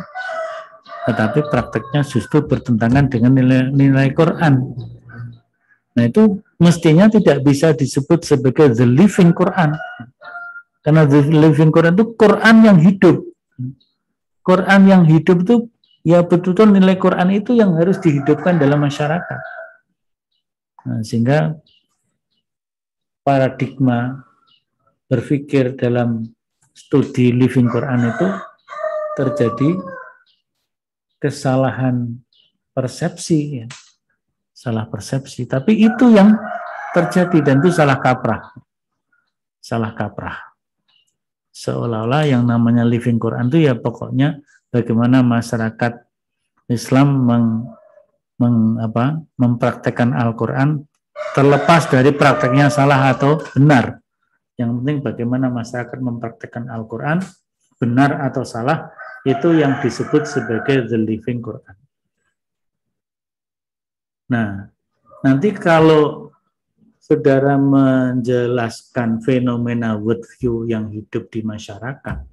tetapi prakteknya justru bertentangan dengan nilai Quran. Nah itu mestinya tidak bisa disebut sebagai the living Quran. Karena the living Quran itu Quran yang hidup. Quran yang hidup itu ya betul-betul nilai Quran itu yang harus dihidupkan dalam masyarakat. Nah, sehingga paradigma berpikir dalam studi living Quran itu terjadi kesalahan persepsi, ya. Salah persepsi. Tapi itu yang terjadi dan itu salah kaprah. Salah kaprah. Seolah-olah yang namanya living Quran itu ya pokoknya bagaimana masyarakat Islam mempraktekkan Al-Quran terlepas dari prakteknya salah atau benar. Yang penting bagaimana masyarakat mempraktekkan Al-Quran benar atau salah, itu yang disebut sebagai the living Quran. Nah, nanti kalau saudara menjelaskan fenomena worldview yang hidup di masyarakat,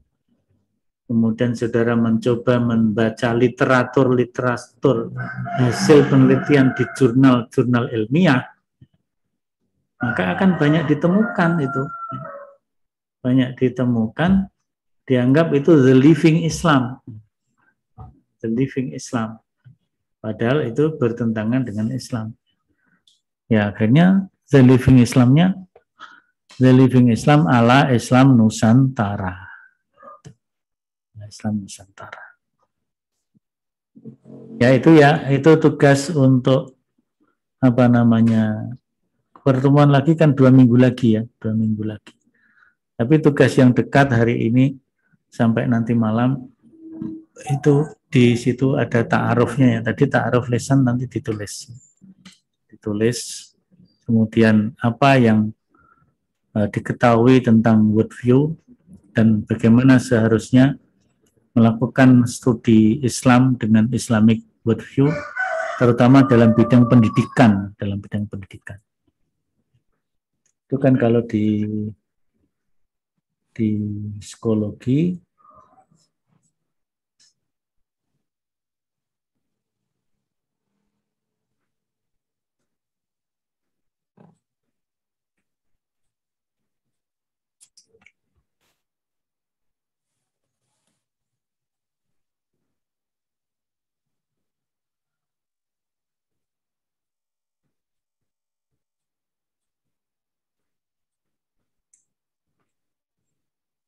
kemudian saudara mencoba membaca literatur hasil penelitian di jurnal-jurnal ilmiah, maka akan banyak ditemukan itu. Banyak ditemukan, dianggap itu the living Islam. The living Islam. Padahal itu bertentangan dengan Islam. Ya, akhirnya the living Islamnya, the living Islam ala Islam Nusantara. Islam Nusantara. Ya, itu tugas untuk pertemuan lagi kan 2 minggu lagi ya, 2 minggu lagi. Tapi tugas yang dekat hari ini sampai nanti malam itu di situ ada ta'arufnya ya. Tadi ta'aruf lisan nanti ditulis. Kemudian apa yang diketahui tentang worldview dan bagaimana seharusnya melakukan studi Islam dengan Islamic worldview, terutama dalam bidang pendidikan. Itu kan kalau di psikologi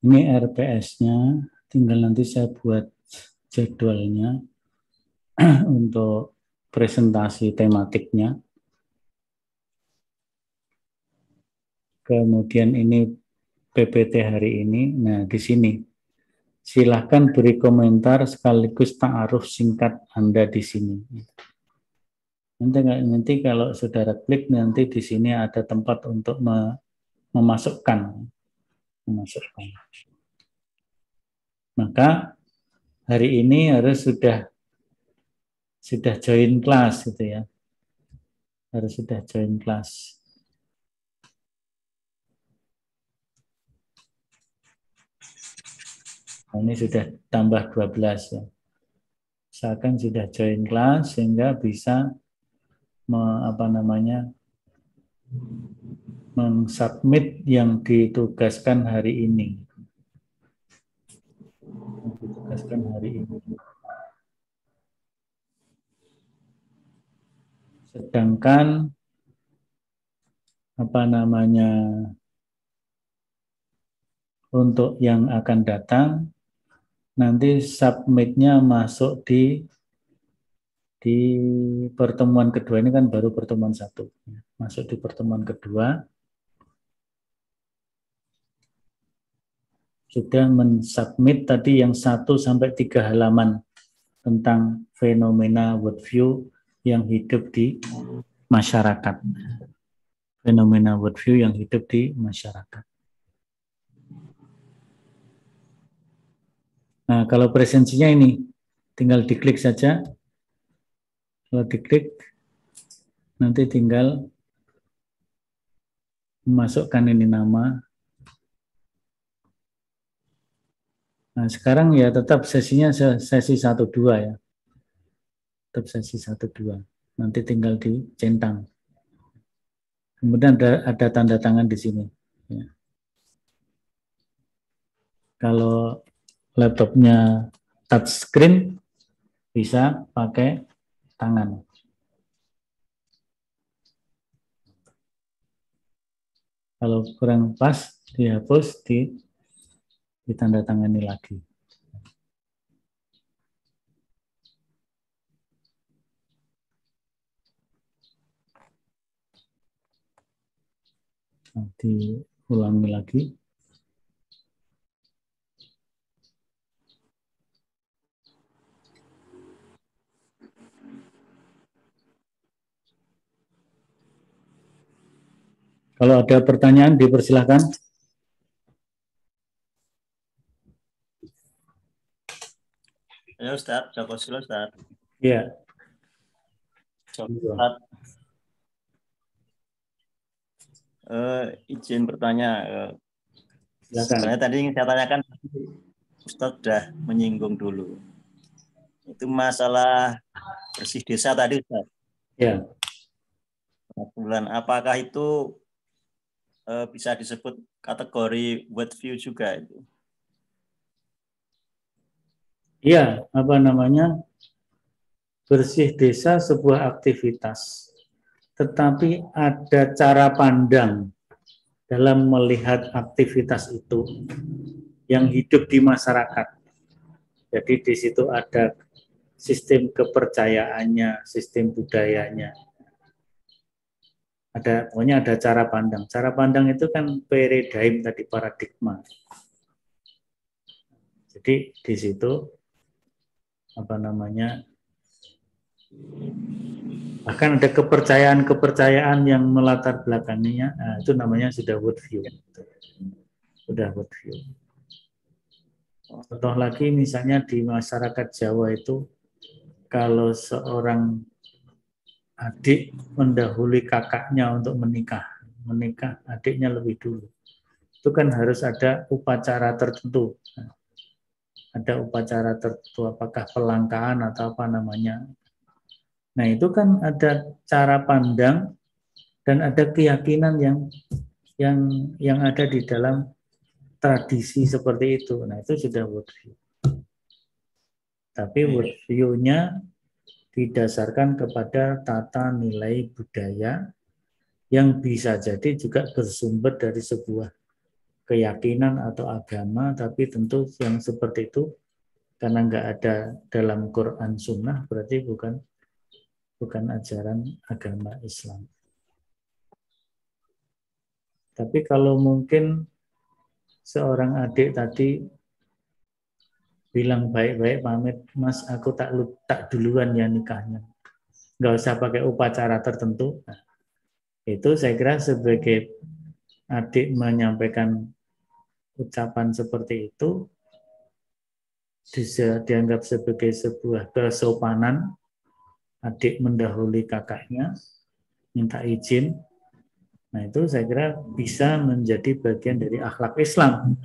ini RPS-nya, tinggal nanti saya buat jadwalnya untuk presentasi tematiknya. Kemudian ini PPT hari ini. Nah, di sini silahkan beri komentar sekaligus ta'aruf singkat Anda di sini. Nanti kalau saudara klik nanti di sini ada tempat untuk memasukkan. Maka hari ini harus sudah join kelas gitu ya. Harus sudah join kelas. Ini sudah tambah 12 ya. Misalkan sudah join kelas sehingga bisa mensubmit yang ditugaskan hari ini. Sedangkan untuk yang akan datang nanti submitnya masuk di pertemuan kedua. Ini kan baru pertemuan 1. Masuk di pertemuan kedua. Sudah mensubmit tadi yang 1 sampai 3 halaman tentang fenomena worldview yang hidup di masyarakat. Fenomena worldview yang hidup di masyarakat. Nah, Nah, kalau presensinya ini tinggal diklik saja. Kalau diklik, nanti tinggal memasukkan ini nama. Nah, sekarang ya tetap sesinya sesi 1-2 ya. Tetap sesi 1-2. Nanti tinggal dicentang. Kemudian ada tanda tangan di sini. Ya. Kalau laptopnya touchscreen, bisa pakai tangan. Kalau kurang pas, dihapus, ditandatangani lagi. Diulangi lagi. Kalau ada pertanyaan, dipersilakan. Ya Ustaz, Jazakallah Ustaz. Iya. Ustaz. Izin bertanya. Sebenarnya tadi yang saya tanyakan, Ustaz sudah menyinggung dulu. Itu masalah bersih desa tadi, Ustaz. Ya. Bulan, apakah itu bisa disebut kategori word view juga itu? Iya, apa namanya? Bersih desa sebuah aktivitas. Tetapi ada cara pandang dalam melihat aktivitas itu yang hidup di masyarakat. Jadi di situ ada sistem kepercayaannya, sistem budayanya. Pokoknya ada cara pandang. Cara pandang itu kan paradigm tadi, paradigma. Jadi di situ apa namanya? Bahkan ada kepercayaan yang melatar belakangnya, nah, itu namanya sudah world view. Sudah world view. Contoh lagi misalnya di masyarakat Jawa itu, kalau seorang adik mendahului kakaknya untuk menikah adiknya lebih dulu. Itu kan harus ada upacara tertentu. Ada upacara tertentu, apakah pelangkaan atau apa namanya. Nah, itu kan ada cara pandang dan ada keyakinan yang ada di dalam tradisi seperti itu. Nah, itu sudah world view. Tapi world view-nya didasarkan kepada tata nilai budaya yang bisa jadi juga bersumber dari sebuah keyakinan atau agama, tapi tentu yang seperti itu karena nggak ada dalam Quran Sunnah berarti bukan ajaran agama Islam. Tapi kalau mungkin seorang adik tadi bilang baik-baik pamit, Mas, aku tak duluan ya nikahnya. Nggak usah pakai upacara tertentu. Nah, itu saya kira sebagai adik menyampaikan ucapan seperti itu bisa dianggap sebagai sebuah kesopanan. Adik mendahului kakaknya, minta izin. Nah, itu saya kira bisa menjadi bagian dari akhlak Islam.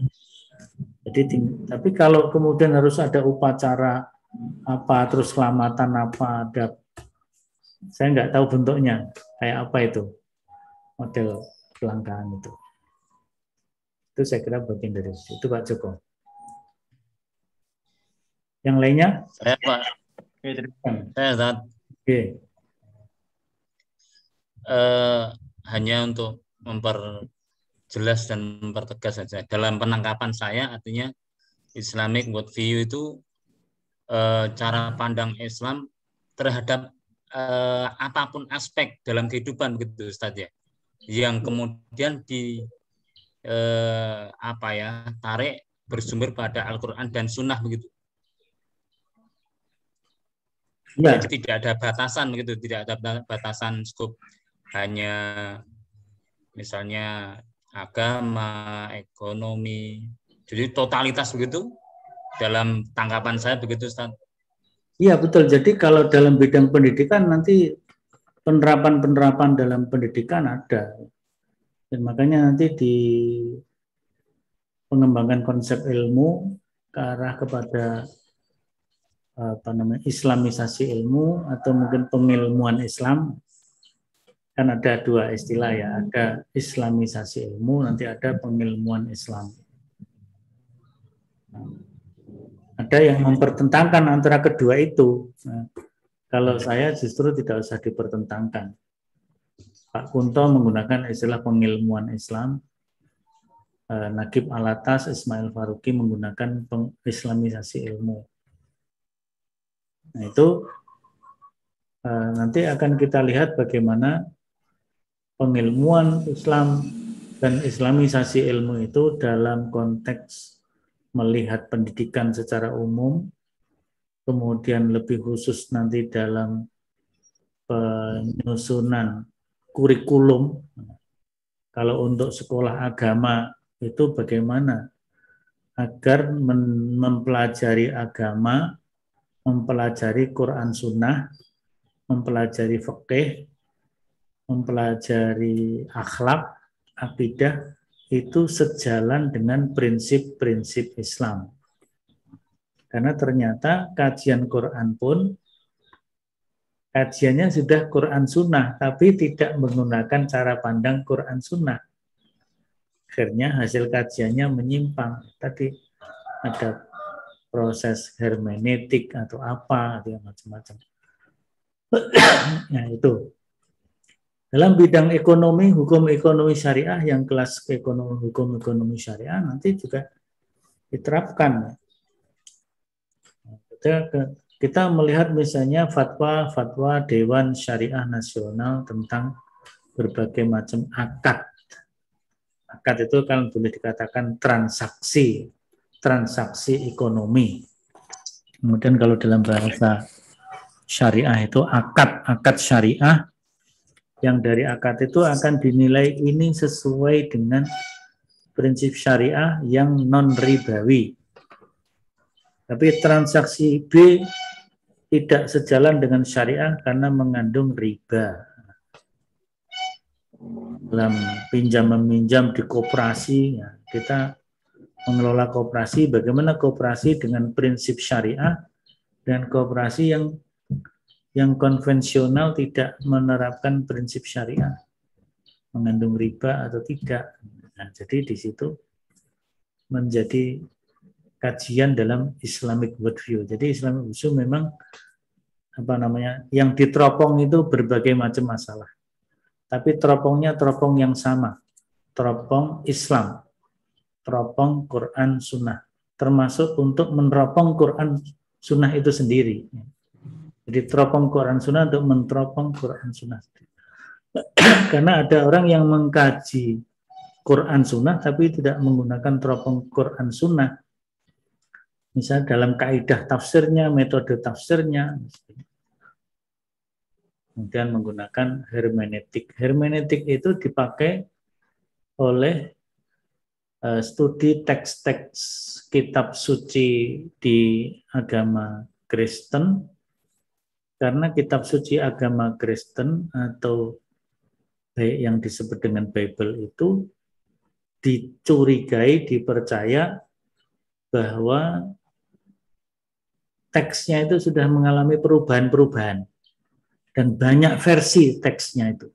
Jadi, tapi kalau kemudian harus ada upacara apa, terus selamatan apa, ada, saya nggak tahu bentuknya, kayak apa itu, model kelangkaan itu. Itu saya kira bagian dari itu, Pak Joko. Yang lainnya? Saya, Pak. Saya, Ustaz. Oke. Hanya untuk memperjelas dan mempertegas saja. Dalam penangkapan saya, artinya Islamic worldview itu cara pandang Islam terhadap apapun aspek dalam kehidupan gitu, Ustaz ya, yang kemudian tarik bersumber pada Al-Quran dan Sunnah begitu. Ya. Jadi tidak ada batasan begitu, tidak ada batasan skop, hanya misalnya agama, ekonomi, jadi totalitas begitu, dalam tangkapan saya begitu, Ustaz. Iya betul. Jadi kalau dalam bidang pendidikan nanti penerapan dalam pendidikan ada, dan makanya nanti di pengembangan konsep ilmu ke arah kepada islamisasi ilmu atau mungkin pengilmuan Islam, kan ada dua istilah ya, ada islamisasi ilmu, nanti ada pengilmuan Islam. Ada yang mempertentangkan antara kedua itu. Nah, kalau saya justru tidak usah dipertentangkan. Pak Kunto menggunakan istilah pengilmuan Islam, Naqib Alatas, Ismail Faruqi menggunakan pengislamisasi ilmu. Nah itu nanti akan kita lihat bagaimana pengilmuan Islam dan islamisasi ilmu itu dalam konteks melihat pendidikan secara umum, kemudian lebih khusus nanti dalam penyusunan kurikulum. Kalau untuk sekolah agama itu bagaimana agar mempelajari agama, mempelajari Quran Sunnah, mempelajari fikih, mempelajari akhlak, akidah, itu sejalan dengan prinsip-prinsip Islam. Karena ternyata kajian Quran pun, kajiannya sudah Quran Sunnah, tapi tidak menggunakan cara pandang Quran Sunnah. Akhirnya hasil kajiannya menyimpang. Tadi ada proses hermeneutik atau apa, macam-macam. Nah itu. Dalam bidang ekonomi, hukum ekonomi syariah, yang kelas hukum ekonomi syariah nanti juga diterapkan. Kita melihat misalnya fatwa Dewan Syariah Nasional tentang berbagai macam akad. Akad itu kan boleh dikatakan transaksi ekonomi. Kemudian kalau dalam bahasa syariah itu akad syariah, yang dari akad itu akan dinilai ini sesuai dengan prinsip syariah yang non-ribawi. Tapi transaksi B tidak sejalan dengan syariah karena mengandung riba. Dalam pinjam-meminjam di koperasi, ya, kita mengelola koperasi, bagaimana koperasi dengan prinsip syariah dan koperasi yang konvensional tidak menerapkan prinsip syariah, mengandung riba atau tidak. Nah, jadi di situ menjadi kajian dalam Islamic worldview. Jadi Islamic worldview memang yang diteropong itu berbagai macam masalah. Tapi teropongnya teropong yang sama, teropong Islam, teropong Quran Sunnah, termasuk untuk meneropong Quran Sunnah itu sendiri. Jadi teropong Quran Sunnah untuk meneropong Quran Sunnah. Karena ada orang yang mengkaji Quran Sunnah tapi tidak menggunakan teropong Quran Sunnah. Misalnya dalam kaidah tafsirnya, metode tafsirnya, kemudian menggunakan hermeneutik. Hermeneutik itu dipakai oleh studi teks-teks kitab suci di agama Kristen, karena kitab suci agama Kristen atau yang disebut dengan Bible itu dicurigai, dipercaya bahwa teksnya itu sudah mengalami perubahan-perubahan dan banyak versi teksnya itu.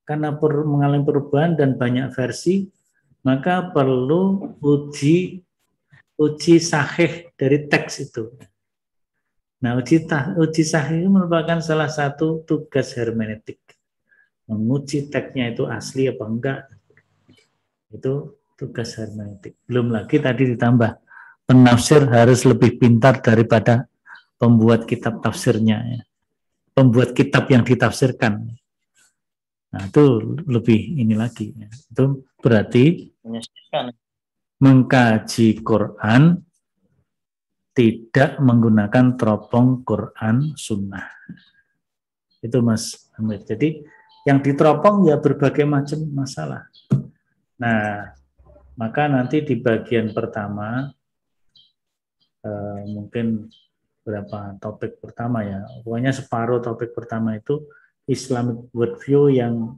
Karena mengalami perubahan dan banyak versi, maka perlu uji sahih dari teks itu. Nah, uji sahih merupakan salah satu tugas hermeneutik. Menguji teksnya itu asli apa enggak. Itu tugas hermeneutik. Belum lagi tadi ditambah, penafsir harus lebih pintar daripada pembuat kitab tafsirnya. Ya. Pembuat kitab yang ditafsirkan. Nah, itu lebih ini lagi. Ya. Itu berarti mengkaji Quran tidak menggunakan teropong Quran Sunnah. Itu Mas Hamid. Jadi yang diteropong ya berbagai macam masalah. Nah, maka nanti di bagian pertama mungkin berapa topik pertama ya. Pokoknya separuh topik pertama itu Islamic worldview yang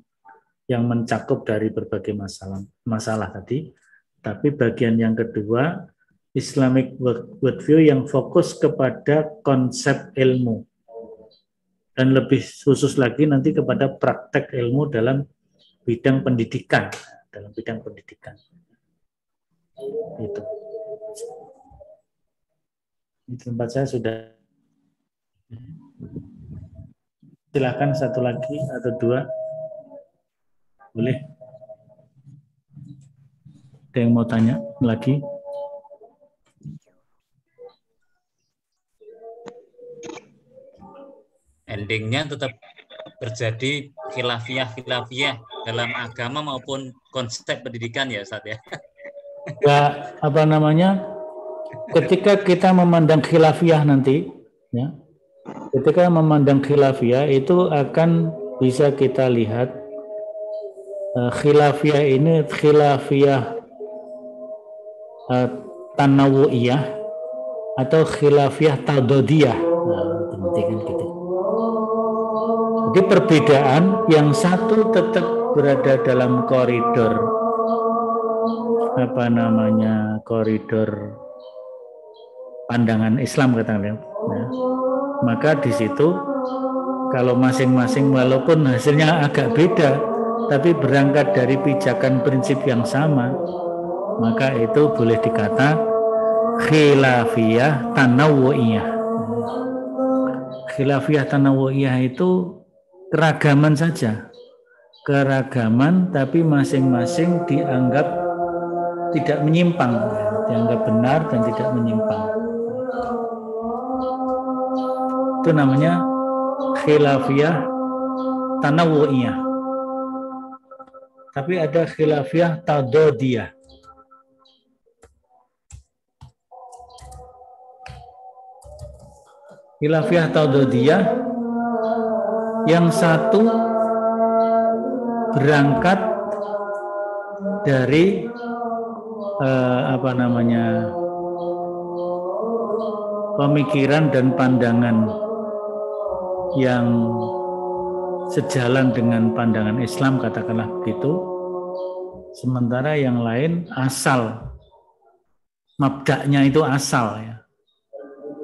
mencakup dari berbagai masalah tadi. Tapi bagian yang kedua Islamic worldview yang fokus kepada konsep ilmu. Dan lebih khusus lagi nanti kepada praktek ilmu dalam bidang pendidikan. Itu. Di tempat saya sudah. Silakan satu lagi atau dua. Boleh. Ada yang mau tanya lagi? Endingnya tetap terjadi khilafiyah dalam agama maupun konsep pendidikan ya Ustaz ya. Ya, apa namanya? Ketika kita memandang khilafiyah nanti, ya, ketika memandang khilafiyah itu akan bisa kita lihat khilafiyah ini khilafiyah tanawu'iyah atau khilafiyah tadodiyah. Nah, penting kan gitu. Jadi perbedaan yang satu tetap berada dalam koridor koridor pandangan Islam katakanlah. Ya. Maka di situ kalau masing-masing walaupun hasilnya agak beda, tapi berangkat dari pijakan prinsip yang sama, maka itu boleh dikata khilafiyah tanawu'iyah. Khilafiyah tanawu'iyah itu keragaman saja. Keragaman tapi masing-masing dianggap tidak menyimpang, dianggap benar dan tidak menyimpang. Itu namanya khilafiyah tanawu'iyah. Tapi ada khilafiyah tadodiyah. Khilafiyah tadodiyah yang satu berangkat dari pemikiran dan pandangan yang sejalan dengan pandangan Islam, katakanlah begitu. Sementara yang lain asal, mabda'nya itu asal ya.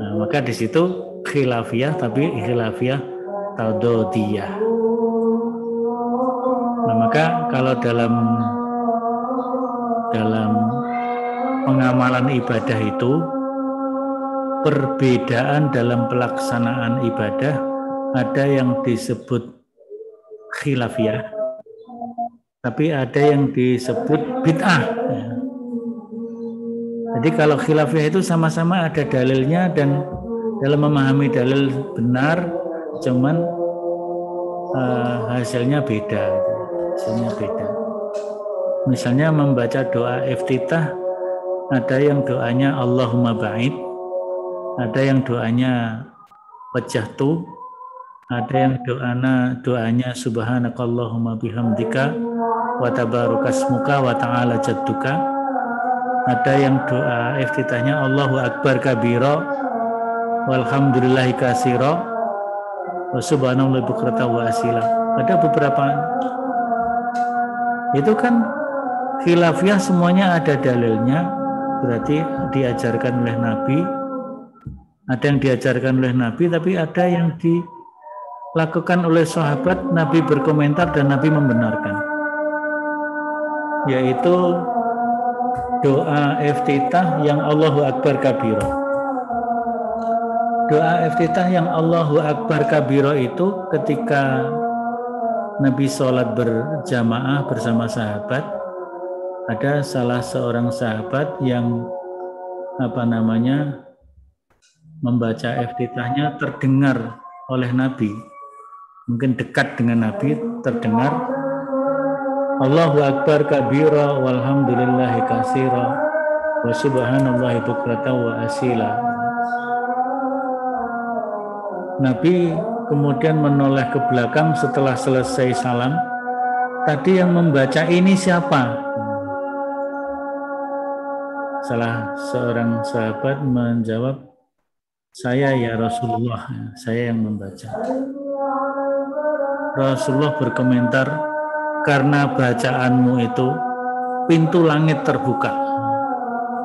Nah, maka di situ khilafiyah tapi khilafiyah tadodiyah. Nah, maka kalau dalam pengamalan ibadah itu perbedaan dalam pelaksanaan ibadah ada yang disebut khilafiyah, tapi ada yang disebut bid'ah. Jadi kalau khilafiyah itu sama-sama ada dalilnya dan dalam memahami dalil benar, cuman hasilnya beda. Misalnya membaca doa iftitah, ada yang doanya Allahumma ba'id, ada yang doanya wajjahtu, ada yang doanya subhanakallahumma bihamdika wa tabarakasmuka wa ta'ala jadduka, ada yang doa iftitahnya Allahu akbar kabira walhamdulillahi katsira wa subhanallahi bukratan wa asila. Ada beberapa, itu kan khilafiyah semuanya ada dalilnya, berarti diajarkan oleh Nabi. Ada yang diajarkan oleh Nabi, tapi ada yang dilakukan oleh sahabat, Nabi berkomentar dan Nabi membenarkan. Yaitu doa iftitah yang Allahu Akbar kabiro. Doa iftitah yang Allahu Akbar kabiro itu ketika Nabi sholat berjamaah bersama sahabat, ada salah seorang sahabat yang membaca iftitahnya terdengar oleh Nabi, mungkin dekat dengan Nabi, terdengar Allahu Akbar kabira walhamdulillahi katsira wa subhanallahi bukratan wa asila. Nabi kemudian menoleh ke belakang setelah selesai salam. Tadi yang membaca ini siapa? salah seorang sahabat menjawab, saya ya Rasulullah, saya yang membaca. Rasulullah berkomentar, karena bacaanmu itu pintu langit terbuka.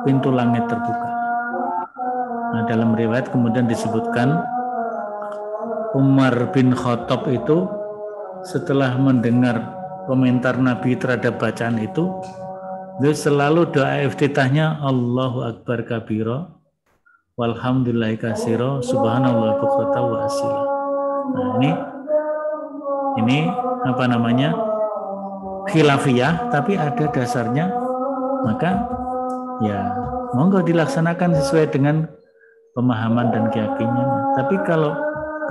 Pintu langit terbuka. Nah, dalam riwayat kemudian disebutkan Umar bin Khattab itu setelah mendengar komentar Nabi terhadap bacaan itu, dia selalu doa iftitahnya Allahu Akbar kabira walhamdulillahi katsira subhanallah bukrata wa asila. Nah, ini apa namanya? Khilafiyah, tapi ada dasarnya, maka ya monggo dilaksanakan sesuai dengan pemahaman dan keyakinan. Tapi kalau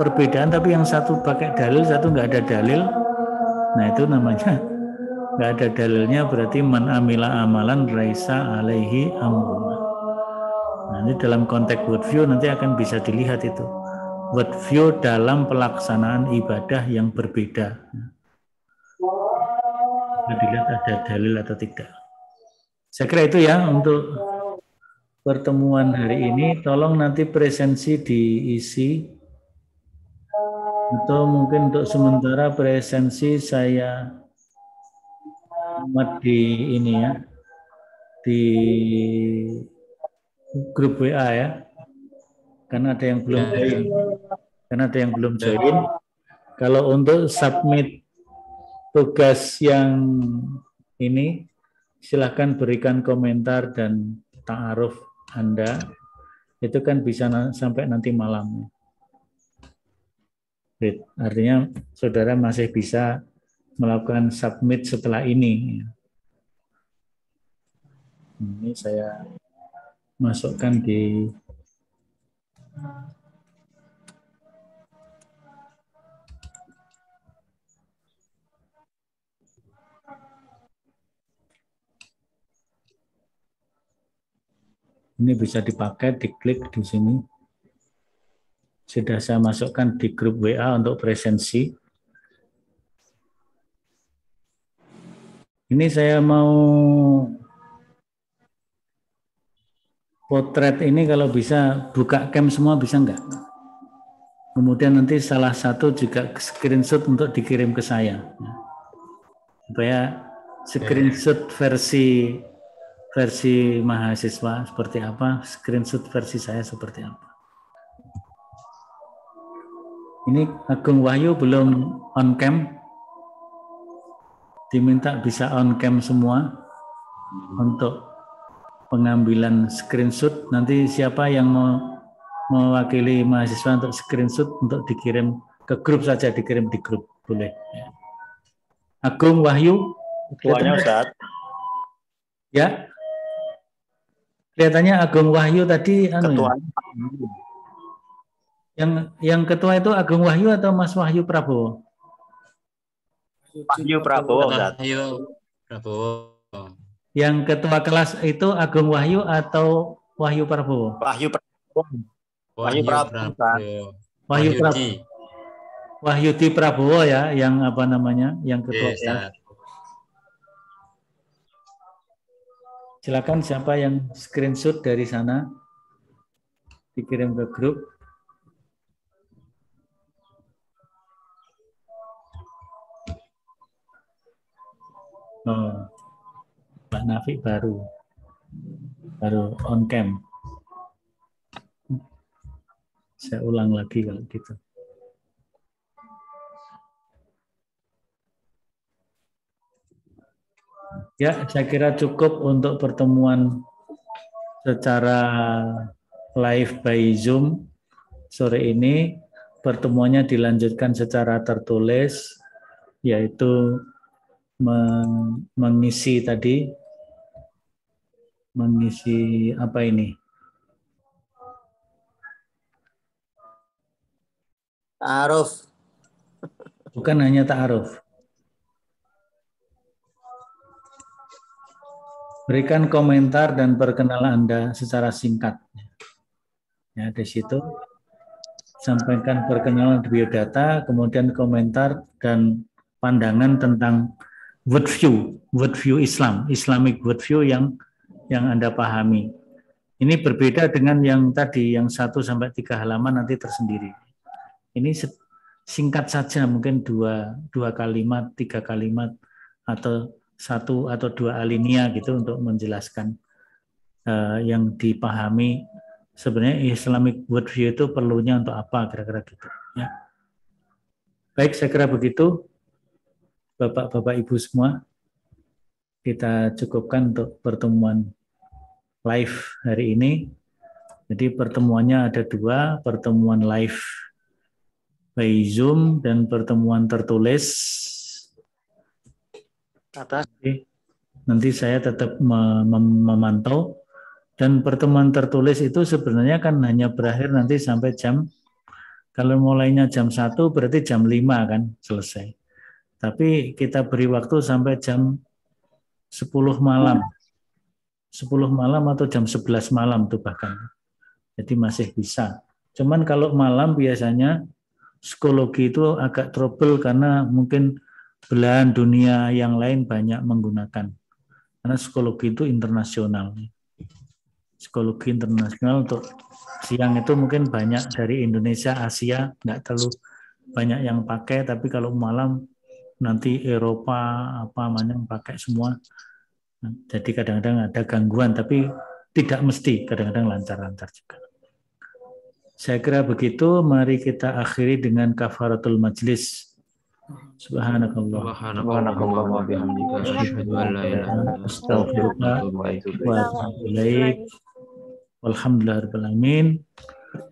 perbedaan, tapi yang satu pakai dalil, satu nggak ada dalil, nah itu namanya nggak ada dalilnya, berarti man amila amalan raisa alaihi amruna. Nah, ini dalam konteks worldview nanti akan bisa dilihat itu worldview dalam pelaksanaan ibadah yang berbeda. Dilihat ada dalil atau tidak. Saya kira itu ya untuk pertemuan hari ini. Tolong nanti presensi diisi, atau mungkin untuk sementara presensi saya muat di ini ya, di grup WA ya, karena ada yang belum join. Kalau untuk submit tugas yang ini, silahkan berikan komentar dan ta'aruf Anda, itu kan bisa sampai nanti malam. Artinya saudara masih bisa melakukan submit setelah ini. Ini saya masukkan di ini, bisa dipakai, diklik di sini. Sudah saya masukkan di grup WA untuk presensi. Ini saya mau potret ini, kalau bisa buka cam semua, bisa enggak? Kemudian nanti salah satu juga screenshot untuk dikirim ke saya. Supaya screenshot versi mahasiswa seperti apa, screenshot versi saya seperti apa. Ini Agung Wahyu belum on cam, diminta bisa on cam semua untuk pengambilan screenshot. Nanti siapa yang mau mewakili mahasiswa untuk screenshot untuk dikirim ke grup saja, dikirim di grup boleh. Agung Wahyu, ketuanya Ustaz. Ya. Kelihatannya Agung Wahyu tadi ketua. Yang ketua itu Agung Wahyu atau Mas Wahyu Prabowo? Wahyu Prabowo, Ustaz. Wahyu Prabowo. Yang ketua kelas itu Agung Wahyu atau Wahyu Prabowo? Wahyu Prabowo. Wahyu Prabowo. Wahyudi Prabowo ya, yang apa namanya? Yang ketua kelas. Silakan siapa yang screenshot dari sana dikirim ke grup. Oh, Pak Nafi baru on cam. Saya ulang lagi kalau gitu. Ya, saya kira cukup untuk pertemuan secara live by Zoom sore ini. Pertemuannya dilanjutkan secara tertulis, yaitu mengisi apa ini? Ta'aruf. Bukan hanya ta'aruf. Berikan komentar dan perkenalan Anda secara singkat. Ya, di situ sampaikan perkenalan biodata, kemudian komentar dan pandangan tentang worldview Islam, Islamic worldview yang Anda pahami. Ini berbeda dengan yang tadi, yang 1 sampai 3 halaman nanti tersendiri. Ini singkat saja, mungkin dua kalimat, 3 kalimat, atau 1 atau 2 alinea gitu untuk menjelaskan yang dipahami sebenarnya Islamic worldview itu perlunya untuk apa, kira-kira gitu. Ya. Baik, saya kira begitu, Bapak-Bapak Ibu semua. Kita cukupkan untuk pertemuan live hari ini. Jadi pertemuannya ada 2, pertemuan live by Zoom dan pertemuan tertulis. Nanti saya tetap memantau, dan pertemuan tertulis itu sebenarnya kan hanya berakhir nanti sampai jam, kalau mulainya jam 1 berarti jam 5 kan selesai. Tapi kita beri waktu sampai jam 10 malam. 10 malam atau jam 11 malam tuh bahkan. Jadi masih bisa. Cuman kalau malam biasanya psikologi itu agak trouble karena mungkin belahan dunia yang lain banyak menggunakan. Karena psikologi itu internasional. Psikologi internasional untuk siang itu mungkin banyak dari Indonesia, Asia, nggak terlalu banyak yang pakai, tapi kalau malam nanti Eropa apa namanya pakai semua. Jadi kadang-kadang ada gangguan, tapi tidak mesti, kadang-kadang lancar-lancar juga. Saya kira begitu, mari kita akhiri dengan kafaratul majlis. Subhanakallah. Subhanakallah wa bihamdika asyhadu an la ilaha illa anta astaghfiruka wa atubu ilaik. Walhamdulillahirabbil alamin.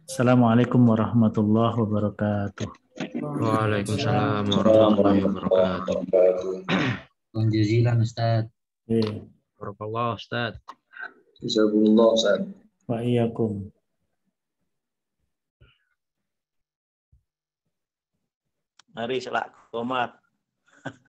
Assalamualaikum warahmatullahi wabarakatuh. Waalaikumsalam warahmatullahi wabarakatuh. Jazilan Ustaz. Barakallah Ustaz. Jazakumullah Ustaz. Wa iyyakum. Mari selak komat.